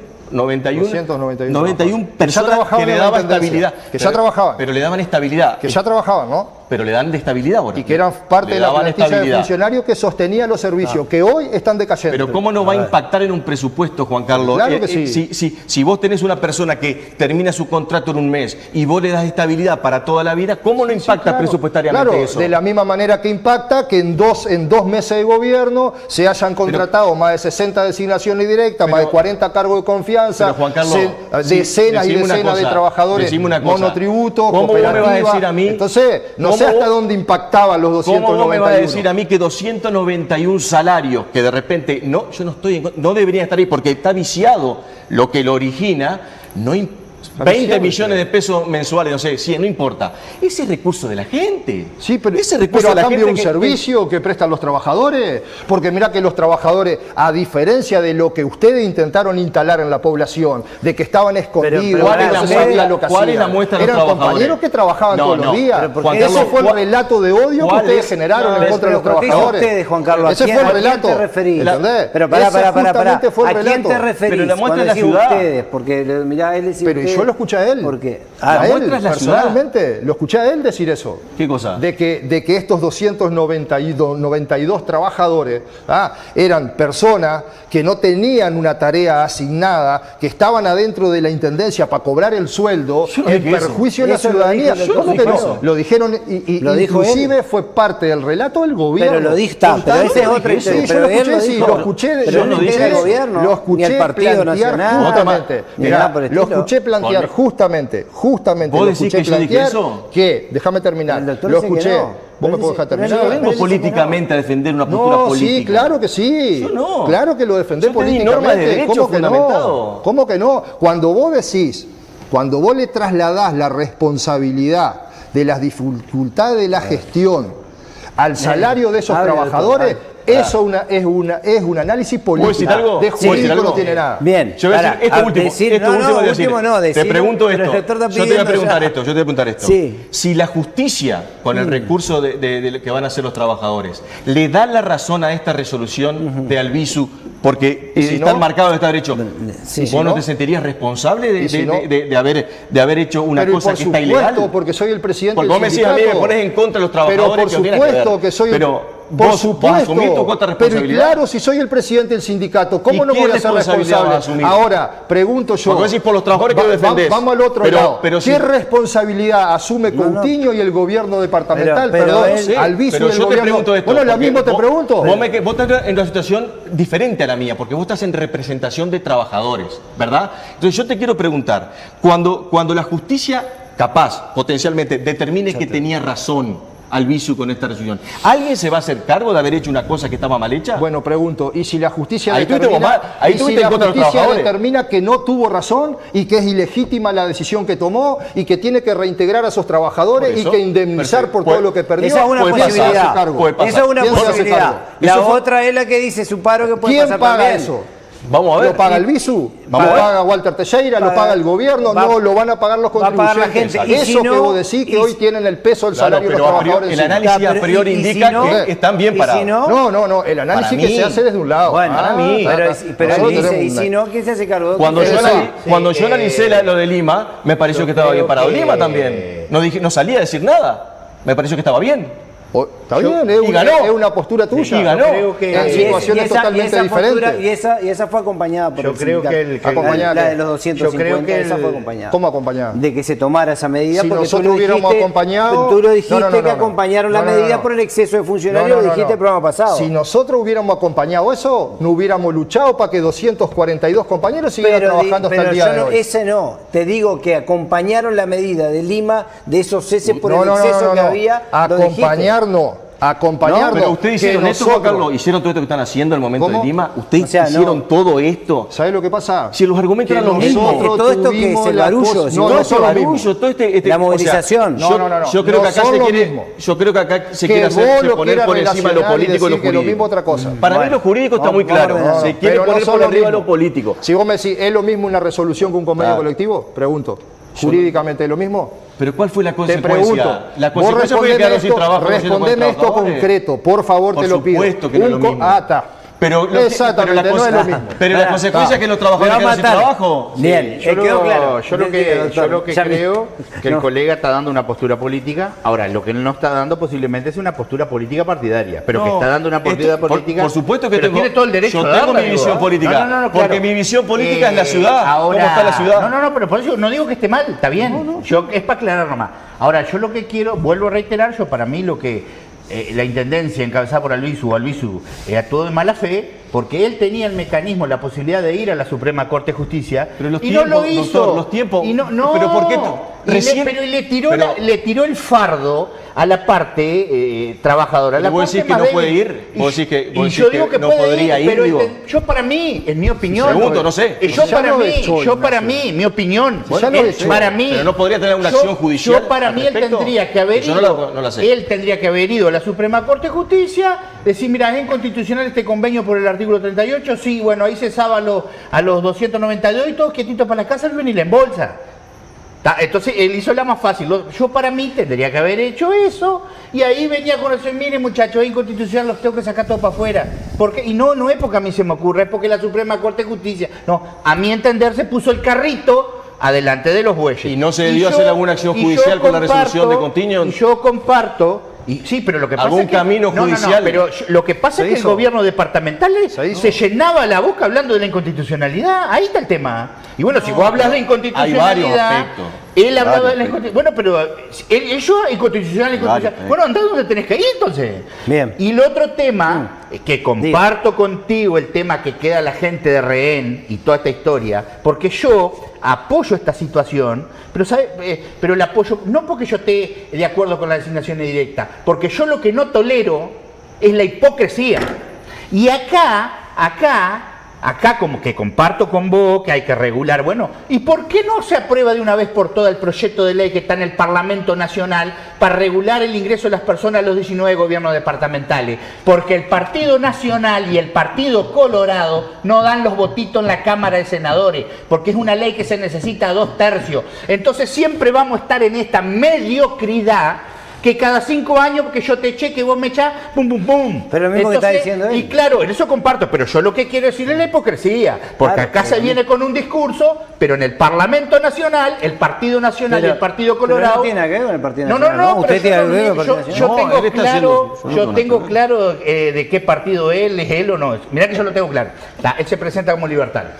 personas que le daban estabilidad. Que ya trabajaban. Pero le daban estabilidad. Que ya trabajaban, ¿no? pero le dan de estabilidad ahora. Y que eran parte de la plantilla de funcionarios que sostenía los servicios, que hoy están decayendo. Pero ¿cómo no va a impactar en un presupuesto, Juan Carlos? Claro que sí. Si vos tenés una persona que termina su contrato en un mes y vos le das estabilidad para toda la vida, ¿cómo no impacta presupuestariamente eso? De la misma manera que impacta que en dos meses de gobierno se hayan contratado más de 60 designaciones directas, más de 40 cargos de confianza, Juan Carlos, decenas y decenas de trabajadores, monotributos, cooperativas. ¿Cómo me vas a decir a mí? Entonces, no sé hasta dónde impactaban los 291. ¿Cómo me vas a decir a mí que 291 salarios que de repente no deberían estar ahí porque está viciado lo que lo origina, 20 millones de pesos mensuales, no sé, 100, no importa. Ese es recurso de la gente. Sí, pero, ese recurso a de la cambio gente un servicio que prestan los trabajadores. Porque mirá que los trabajadores, a diferencia de lo que ustedes intentaron instalar en la población, de que estaban escondidos, ¿cuál es la muestra de los eran compañeros que trabajaban todos los días. Ese fue el relato de odio que ustedes generaron en contra de los trabajadores. Ustedes, Juan Carlos, ese fue el relato. ¿A quién te referís? ¿Entendés? Pero pará. ¿A quién te referís? Pero la muestra de la ciudad. Ustedes, porque mirá, él decía pero yo lo escuché a él. Porque a él, personalmente, lo escuché a él decir eso. ¿Qué cosa? De que estos 292 trabajadores eran personas que no tenían una tarea asignada, que estaban adentro de la intendencia para cobrar el sueldo en perjuicio de la ciudadanía. ¿Cómo que no? Lo dijeron y lo dijo inclusive fue parte del relato del gobierno. Pero lo dicta, pero ese es otra historia. Sí, yo lo escuché, lo escuché plantear justamente. Lo escuché plantear justamente. ¿Vos decís que yo dije eso? Déjame terminar. Lo escuché. ¿Vos me podés dejar terminar? Yo no vengo políticamente a defender una postura política. Sí, claro que sí. Yo no. Claro que lo defendés políticamente. Normas de derecho fundamentado. ¿Cómo que no? Cuando vos decís, cuando vos le trasladás la responsabilidad de las dificultades de la gestión al salario de esos trabajadores, eso es un análisis político. ¿Puedo decir algo? De jurídico no tiene nada. Bien. Yo voy a decir esto último. Te pregunto esto. Yo te voy a preguntar esto. Sí. Si la justicia, con el recurso de que van a hacer los trabajadores, le da la razón a esta resolución de Albizu, porque están marcados de este derecho, ¿vos no te sentirías responsable de haber hecho una cosa que está ilegal? Porque soy el presidente del sindicato. Porque vos me decís a mí, me pones en contra de los trabajadores. Pero por supuesto que soy Por supuesto, pero claro, si soy el presidente del sindicato, ¿cómo no voy a ser responsable? Ahora, pregunto yo. Porque decís por los trabajadores que lo defendés. Vamos al otro lado. ¿Qué responsabilidad asume Coutinho y el gobierno departamental? Albizu y el gobierno. Bueno, lo mismo te pregunto. Vos estás en una situación diferente a la mía, porque vos estás en representación de trabajadores, ¿verdad? Entonces yo te quiero preguntar, cuando la justicia, capaz, potencialmente, determine que tenía razón Albizu con esta resolución, ¿alguien se va a hacer cargo de haber hecho una cosa que estaba mal hecha? Bueno, pregunto, ¿y si la justicia determina que no tuvo razón y que es ilegítima la decisión que tomó y que tiene que reintegrar a esos trabajadores y que indemnizar por todo lo que perdió? Esa es una posibilidad. Esa es una posibilidad. La otra es la que dice su paro que puede pasar también. ¿Quién paga eso? Vamos a ver. ¿Lo paga Albizu? ¿Lo paga Walter Teixeira? ¿Lo paga el gobierno? No, lo van a pagar los contribuyentes. Eso que vos decís que hoy tienen el peso del salario de los trabajadores. El análisis a priori indica que están bien parados. No, el análisis que se hace desde un lado. Bueno, para mí. Pero dice, y si no, ¿quién se hace cargo? Cuando yo analicé lo de Lima, me pareció que estaba bien parado. Lima también. No salía a decir nada. Me pareció que estaba bien. Está bien, es una postura tuya. Y ganó. En situaciones totalmente diferentes. Y esa fue acompañada por el sindicato. La de los 250, esa fue acompañada. ¿Cómo acompañada? De que se tomara esa medida. Si nosotros hubiéramos acompañado... Tú lo dijiste que acompañaron la medida por el exceso de funcionarios, lo dijiste el programa pasado. Si nosotros hubiéramos acompañado eso, no hubiéramos luchado para que 242 compañeros siguieran trabajando hasta el día de hoy. Ese no. Te digo que acompañaron la medida de Lima, de esos ceses por el exceso que había. Acompañarnos. Pero ustedes hicieron esto, Juan Carlos, hicieron todo esto que están haciendo en el momento de Lima. Ustedes hicieron todo esto. ¿Sabes lo que pasa? Si los argumentos eran los mismos. Todo esto que es el barullo, la movilización. Yo creo que acá se quiere poner por encima de lo político y lo jurídico. Otra cosa. Para mí lo jurídico está muy claro. Se quiere poner por arriba lo político. Si vos me decís, ¿es lo mismo una resolución que un convenio colectivo? Pregunto. ¿Jurídicamente es lo mismo? ¿Pero cuál fue la consecuencia? Te pregunto. La consecuencia fue quedarnos sin trabajo. Respondeme esto concreto, por favor, te lo pido. Por supuesto que no es lo mismo. Está. Pero la consecuencia es que los trabajadores quedan sin trabajo. Bien, quedó claro. Yo lo que creo que el colega está dando una postura política. Ahora, lo que él no está dando posiblemente es una postura política partidaria, pero que está dando una postura política. Por supuesto que tiene todo el derecho. Yo tengo mi visión política. Porque mi visión política es la ciudad. Ahora, ¿cómo está la ciudad? No, pero por eso no digo que esté mal, está bien. Es para aclarar nomás. Ahora, yo lo que quiero, vuelvo a reiterar, para mí lo que la intendencia encabezada por Albizu actuó de mala fe porque él tenía el mecanismo, la posibilidad de ir a la Suprema Corte de Justicia y no lo hizo. Doctor, los tiempos. ¿Pero por qué? Le tiró el fardo a la parte trabajadora. ¿Y vos decís que no puede ir? ¿Vos decís que no podría ir? Pero yo para mí, en mi opinión... Pregunto, no sé. Yo para mí, mi opinión, para mí... Pero no podría tener una acción judicial. Yo para mí él tendría que haber ido... Él tendría que haber ido a la Suprema Corte de Justicia, decir, mira, es inconstitucional este convenio por el artículo 38, sí, bueno, ahí cesaba a los 292 y todos quietitos para la casa, y la embolsa. Entonces él hizo la más fácil. Yo para mí tendría que haber hecho eso y ahí venía con eso. Miren muchachos, es inconstitucional, los tengo que sacar todos para afuera. Y no es porque a mí se me ocurre, es porque la Suprema Corte de Justicia, no, a mi entender se puso el carrito adelante de los bueyes. ¿Y no se debió hacer alguna acción judicial con la resolución de Contiño? Y yo comparto... sí, pero lo que pasa es que... camino judicial. Pero lo que pasa es que el gobierno departamental se llenaba la boca hablando de la inconstitucionalidad. Ahí está el tema. Y bueno, si vos hablas de inconstitucionalidad... Hay varios aspectos. Él hablaba de la inconstitucionalidad. Bueno, pero ellos inconstitucional. Bueno, andá donde tenés que ir entonces. Bien. Y el otro tema, que comparto contigo, el tema que queda la gente de rehén y toda esta historia, porque yo apoyo esta situación, pero la apoyo no porque yo esté de acuerdo con la designación directa, porque yo lo que no tolero es la hipocresía. Y acá como que comparto con vos que hay que regular, bueno, ¿y por qué no se aprueba de una vez por todas el proyecto de ley que está en el Parlamento Nacional para regular el ingreso de las personas a los 19 gobiernos departamentales? Porque el Partido Nacional y el Partido Colorado no dan los votitos en la Cámara de Senadores, porque es una ley que se necesita 2/3. Entonces siempre vamos a estar en esta mediocridad que cada 5 años que yo te eché, que vos me echás, pum, pum, pum. Pero lo mismo que está diciendo él. Y claro, en eso comparto, pero yo lo que quiero decir es la hipocresía, porque acá se viene con un discurso, pero en el Parlamento Nacional, el Partido Nacional y el Partido Colorado... Pero no tiene que ver con el Partido Nacional. No, usted tiene que ver con el Partido Nacional. Yo tengo claro de qué partido es él o no. Mirá que yo lo tengo claro. Él se presenta como libertario.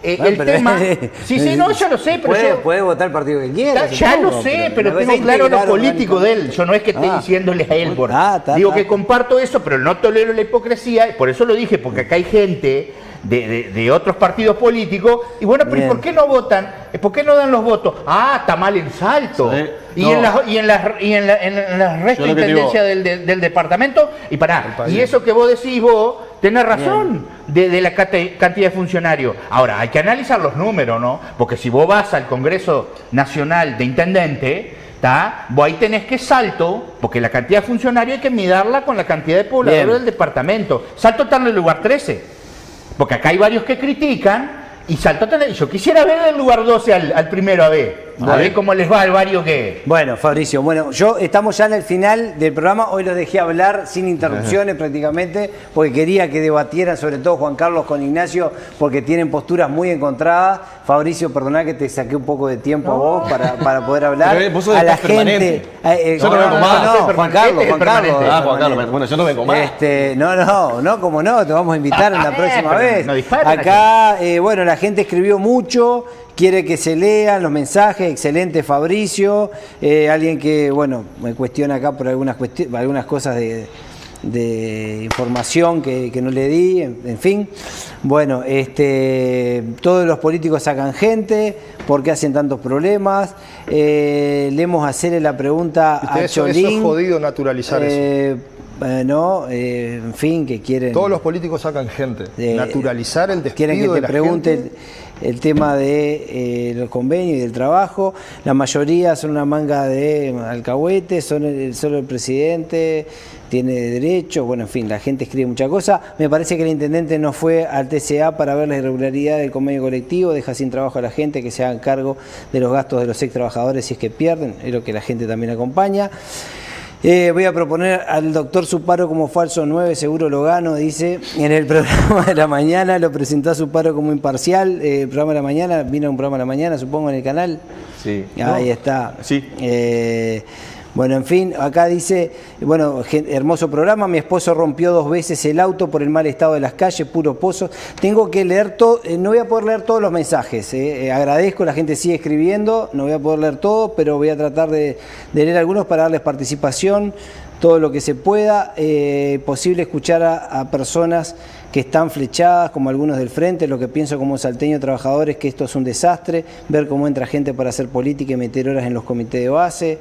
El tema... Sí, no, ya lo sé, pero puede votar el partido que quiera. Ya lo sé, pero tengo claro lo político de él. Yo no es que esté diciéndole a él. Digo que comparto eso, pero no tolero la hipocresía. Por eso lo dije, porque acá hay gente de otros partidos políticos. Y bueno, pero ¿y por qué no votan? ¿Por qué no dan los votos? Está mal el Salto. Sí. Y en la resto de intendencia del departamento. Y eso que vos decís tenés razón de la cantidad de funcionarios. Ahora, hay que analizar los números, ¿no? Porque si vos vas al Congreso Nacional de Intendente, vos ahí tenés que Salto, porque la cantidad de funcionarios hay que midarla con la cantidad de pobladores del departamento. Salto está en el lugar 13, porque acá hay varios que critican, y Salto yo quisiera ver del lugar 12 al primero a ver cómo les va al barrio que... Bueno, Fabricio, estamos ya en el final del programa. Hoy los dejé hablar sin interrupciones prácticamente, porque quería que debatieran, sobre todo Juan Carlos con Ignacio, porque tienen posturas muy encontradas. Fabricio, perdoná que te saqué un poco de tiempo a vos para poder hablar. A la gente... yo no vengo más. Juan Carlos. Juan Carlos, bueno, yo no vengo más. No, como no, te vamos a invitar la próxima vez. Acá, la gente escribió mucho, quiere que se lean los mensajes. Excelente, Fabricio. Alguien que, me cuestiona acá por algunas cosas de información que no le di, en fin. Todos los políticos sacan gente, ¿por qué hacen tantos problemas? Leemos hacerle la pregunta a Cholín. Eso es jodido naturalizar eso. En fin, que quieren... Todos los políticos sacan gente. Naturalizar el despido. Quieren que te pregunte el tema de los convenios y del trabajo. La mayoría son una manga de alcahuetes, solo el presidente tiene derechos. En fin, la gente escribe muchas cosas. Me parece que el intendente no fue al TCA para ver la irregularidad del convenio colectivo, deja sin trabajo a la gente, que se hagan cargo de los gastos de los ex trabajadores si es que pierden, es lo que la gente también acompaña. Voy a proponer al doctor Zuparo como falso 9, seguro lo gano, dice. En el programa de la mañana lo presentó a Zuparo como imparcial. Programa de la mañana, vino un programa de la mañana, supongo, en el canal. Sí. Ahí está. Sí. Bueno, en fin, acá dice, bueno, hermoso programa, mi esposo rompió 2 veces el auto por el mal estado de las calles, puro pozo. Tengo que leer todo, no voy a poder leer todos los mensajes, agradezco, la gente sigue escribiendo, no voy a poder leer todo, pero voy a tratar de leer algunos para darles participación, todo lo que se pueda, posible escuchar a personas que están flechadas, como algunos del frente. Lo que pienso como salteño trabajador es que esto es un desastre, ver cómo entra gente para hacer política y meter horas en los comités de base.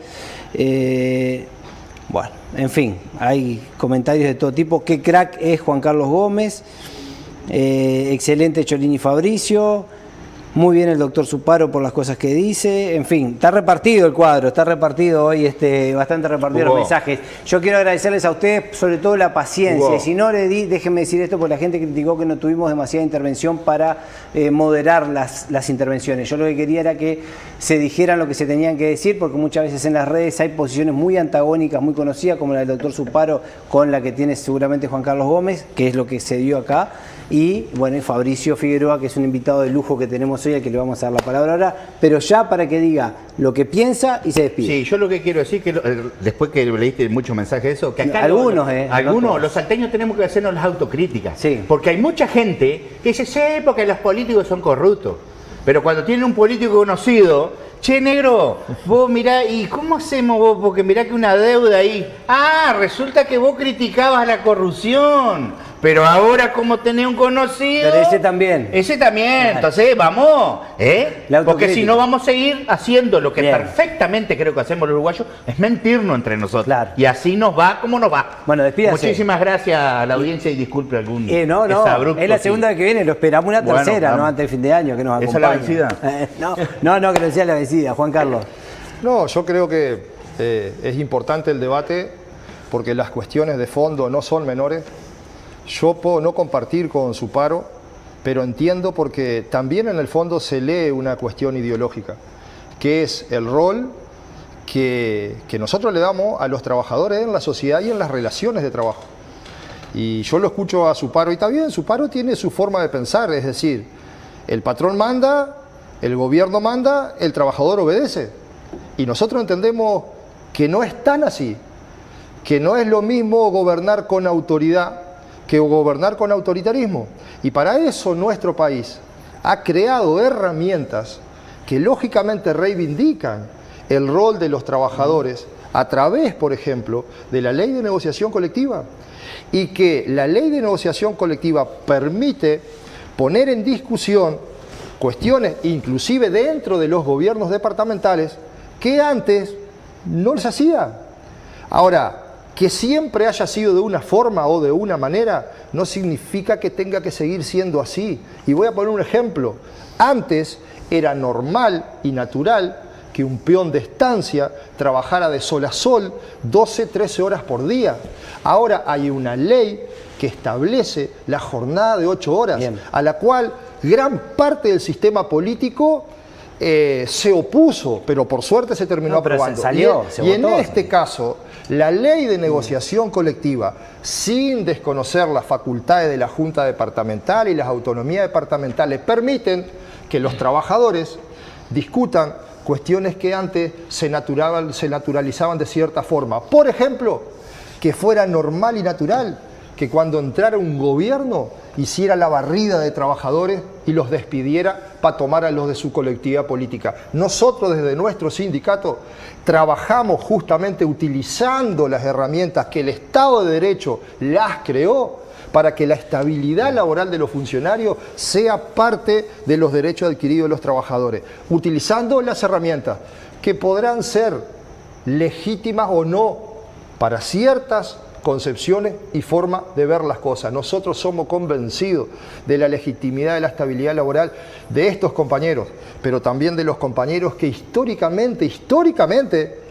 Bueno, en fin, hay comentarios de todo tipo. Qué crack es Juan Carlos Gómez, excelente Cholini Fabricio, muy bien el doctor Zuparo por las cosas que dice, en fin, está repartido el cuadro, está repartido hoy, bastante repartido los mensajes. Yo quiero agradecerles a ustedes sobre todo la paciencia, y si no le di, déjenme decir esto, porque la gente criticó que no tuvimos demasiada intervención para moderar las intervenciones. Yo lo que quería era que se dijeran lo que se tenían que decir, porque muchas veces en las redes hay posiciones muy antagónicas, muy conocidas, como la del doctor Zuparo, con la que tiene seguramente Juan Carlos Gómez, que es lo que se dio acá, y bueno, Fabricio Figueroa, que es un invitado de lujo que tenemos hoy, al que le vamos a dar la palabra ahora, pero ya para que diga lo que piensa y se despide. Sí, yo lo que quiero decir, que después que leíste muchos mensajes de eso, que acá algunos, los salteños tenemos que hacernos las autocríticas, sí. Porque hay mucha gente que dice, sí, porque los políticos son corruptos, pero cuando tienen un político conocido, che, negro, vos mirá, ¿y cómo hacemos vos? Porque mirá que una deuda ahí. Ah, resulta que vos criticabas la corrupción. Pero ahora como tenés un conocido... Pero ese también. Ese también. Entonces, vamos, porque si no vamos a seguir haciendo lo que perfectamente creo que hacemos los uruguayos, es mentirnos entre nosotros. Claro. Y así nos va como nos va. Bueno, despídase. Muchísimas gracias a la audiencia y disculpe algún... No, es la segunda vez que viene, lo esperamos una tercera, ¿no? Antes del fin de año, que nos acompañe. ¿Esa es la vencida? No, que no sea la vencida, Juan Carlos. No, yo creo que es importante el debate, porque las cuestiones de fondo no son menores. Yo puedo no compartir con Zuparo, pero entiendo porque también en el fondo se lee una cuestión ideológica, que es el rol que nosotros le damos a los trabajadores en la sociedad y en las relaciones de trabajo. Y yo lo escucho a Zuparo y está bien, Zuparo tiene su forma de pensar, es decir, el patrón manda, el gobierno manda, el trabajador obedece. Y nosotros entendemos que no es tan así, que no es lo mismo gobernar con autoridad que gobernar con autoritarismo. Y para eso nuestro país ha creado herramientas que lógicamente reivindican el rol de los trabajadores a través, por ejemplo, de la ley de negociación colectiva, y que la ley de negociación colectiva permite poner en discusión cuestiones, inclusive dentro de los gobiernos departamentales, que antes no les hacía. Ahora, que siempre haya sido de una forma o de una manera, no significa que tenga que seguir siendo así. Y voy a poner un ejemplo. Antes era normal y natural que un peón de estancia trabajara de sol a sol 12, 13 horas por día. Ahora hay una ley que establece la jornada de 8 horas, bien, a la cual gran parte del sistema político se opuso, pero por suerte se terminó aprobando. Y en este caso, la ley de negociación colectiva, sin desconocer las facultades de la Junta Departamental y las autonomías departamentales, permiten que los trabajadores discutan cuestiones que antes se naturalizaban de cierta forma. Por ejemplo, que fuera normal y natural que cuando entrara un gobierno hiciera la barrida de trabajadores y los despidiera para tomar a los de su colectividad política. Nosotros desde nuestro sindicato trabajamos justamente utilizando las herramientas que el Estado de Derecho las creó para que la estabilidad laboral de los funcionarios sea parte de los derechos adquiridos de los trabajadores, utilizando las herramientas que podrán ser legítimas o no para ciertas concepciones y forma de ver las cosas. Nosotros somos convencidos de la legitimidad de la estabilidad laboral de estos compañeros, pero también de los compañeros que históricamente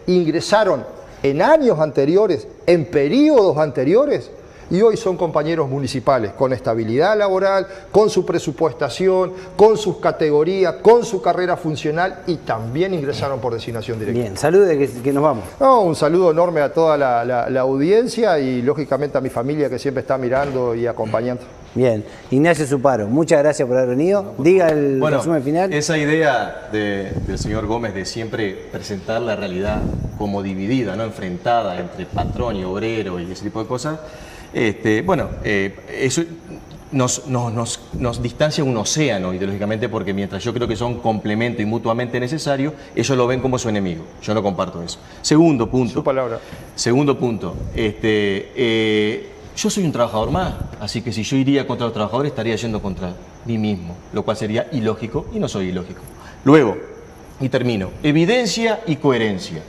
ingresaron en años anteriores, en periodos anteriores, y hoy son compañeros municipales con estabilidad laboral, con su presupuestación, con sus categorías, con su carrera funcional y también ingresaron por designación directa. Bien, salude que nos vamos. No, un saludo enorme a toda la audiencia y lógicamente a mi familia que siempre está mirando y acompañando. Bien, Ignacio Zuparo, muchas gracias por haber venido. Diga el resumen final. Esa idea del señor Gómez de siempre presentar la realidad como dividida, no enfrentada entre patrón y obrero y ese tipo de cosas, eso nos distancia un océano ideológicamente, porque mientras yo creo que son complemento y mutuamente necesarios, ellos lo ven como su enemigo. Yo no comparto eso. Segundo punto. Su palabra. Segundo punto. Yo soy un trabajador más, así que si yo iría contra los trabajadores estaría yendo contra mí mismo, lo cual sería ilógico y no soy ilógico. Luego, y termino, evidencia y coherencia.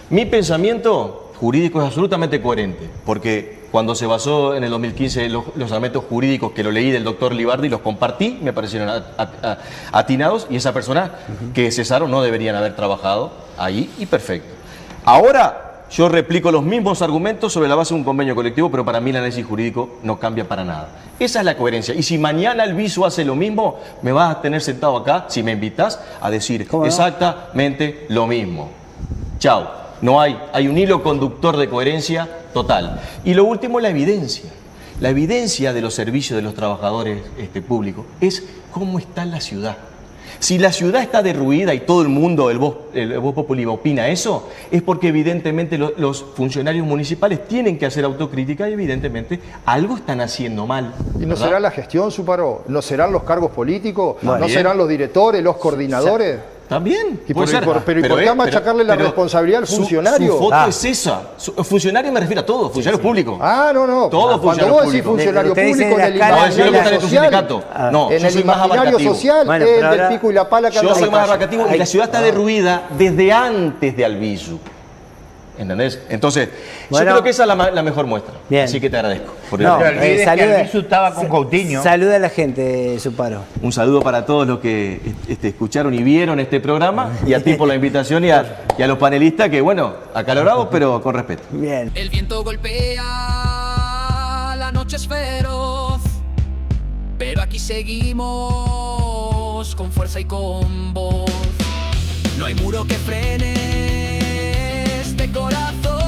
Mi pensamiento jurídico es absolutamente coherente, porque cuando se basó en el 2015 los argumentos jurídicos que lo leí del doctor Libardi, los compartí, me parecieron atinados, y esa persona que cesaron no deberían haber trabajado ahí, y perfecto. Ahora yo replico los mismos argumentos sobre la base de un convenio colectivo, pero para mí el análisis jurídico no cambia para nada. Esa es la coherencia. Y si mañana el viso hace lo mismo, me vas a tener sentado acá, si me invitas, a decir exactamente lo mismo. Chao. No hay un hilo conductor de coherencia total. Y lo último, la evidencia. La evidencia de los servicios de los trabajadores públicos es cómo está la ciudad. Si la ciudad está derruida y todo el mundo, el Vox Populi opina eso, es porque evidentemente los funcionarios municipales tienen que hacer autocrítica y evidentemente algo están haendo mal. ¿Y no será la gestión, Zuparo? ¿No serán los cargos políticos? ¿No serán los directores, los coordinadores? También. ¿Y por qué machacarle la responsabilidad al funcionario? Su foto es esa. Funcionario me refiero a todos, funcionarios públicos. No. Todos cuando vos decís funcionario público en el imaginario social, en el imaginario social, el del pico y la pala. Yo soy más abarcativo y la ciudad está derruida desde antes de Albizu. ¿Entendés? Entonces, yo creo que esa es la mejor muestra. Bien. Así que te agradezco. Albizu estaba con Coutinho. Saluda a la gente, Zuparo. Un saludo para todos los que escucharon y vieron este programa, y a ti por la invitación y a los panelistas que, bueno, acalorados, pero con respeto. Bien. El viento golpea, la noche es feroz, pero aquí seguimos con fuerza y con voz. No hay muro que frene este corazón.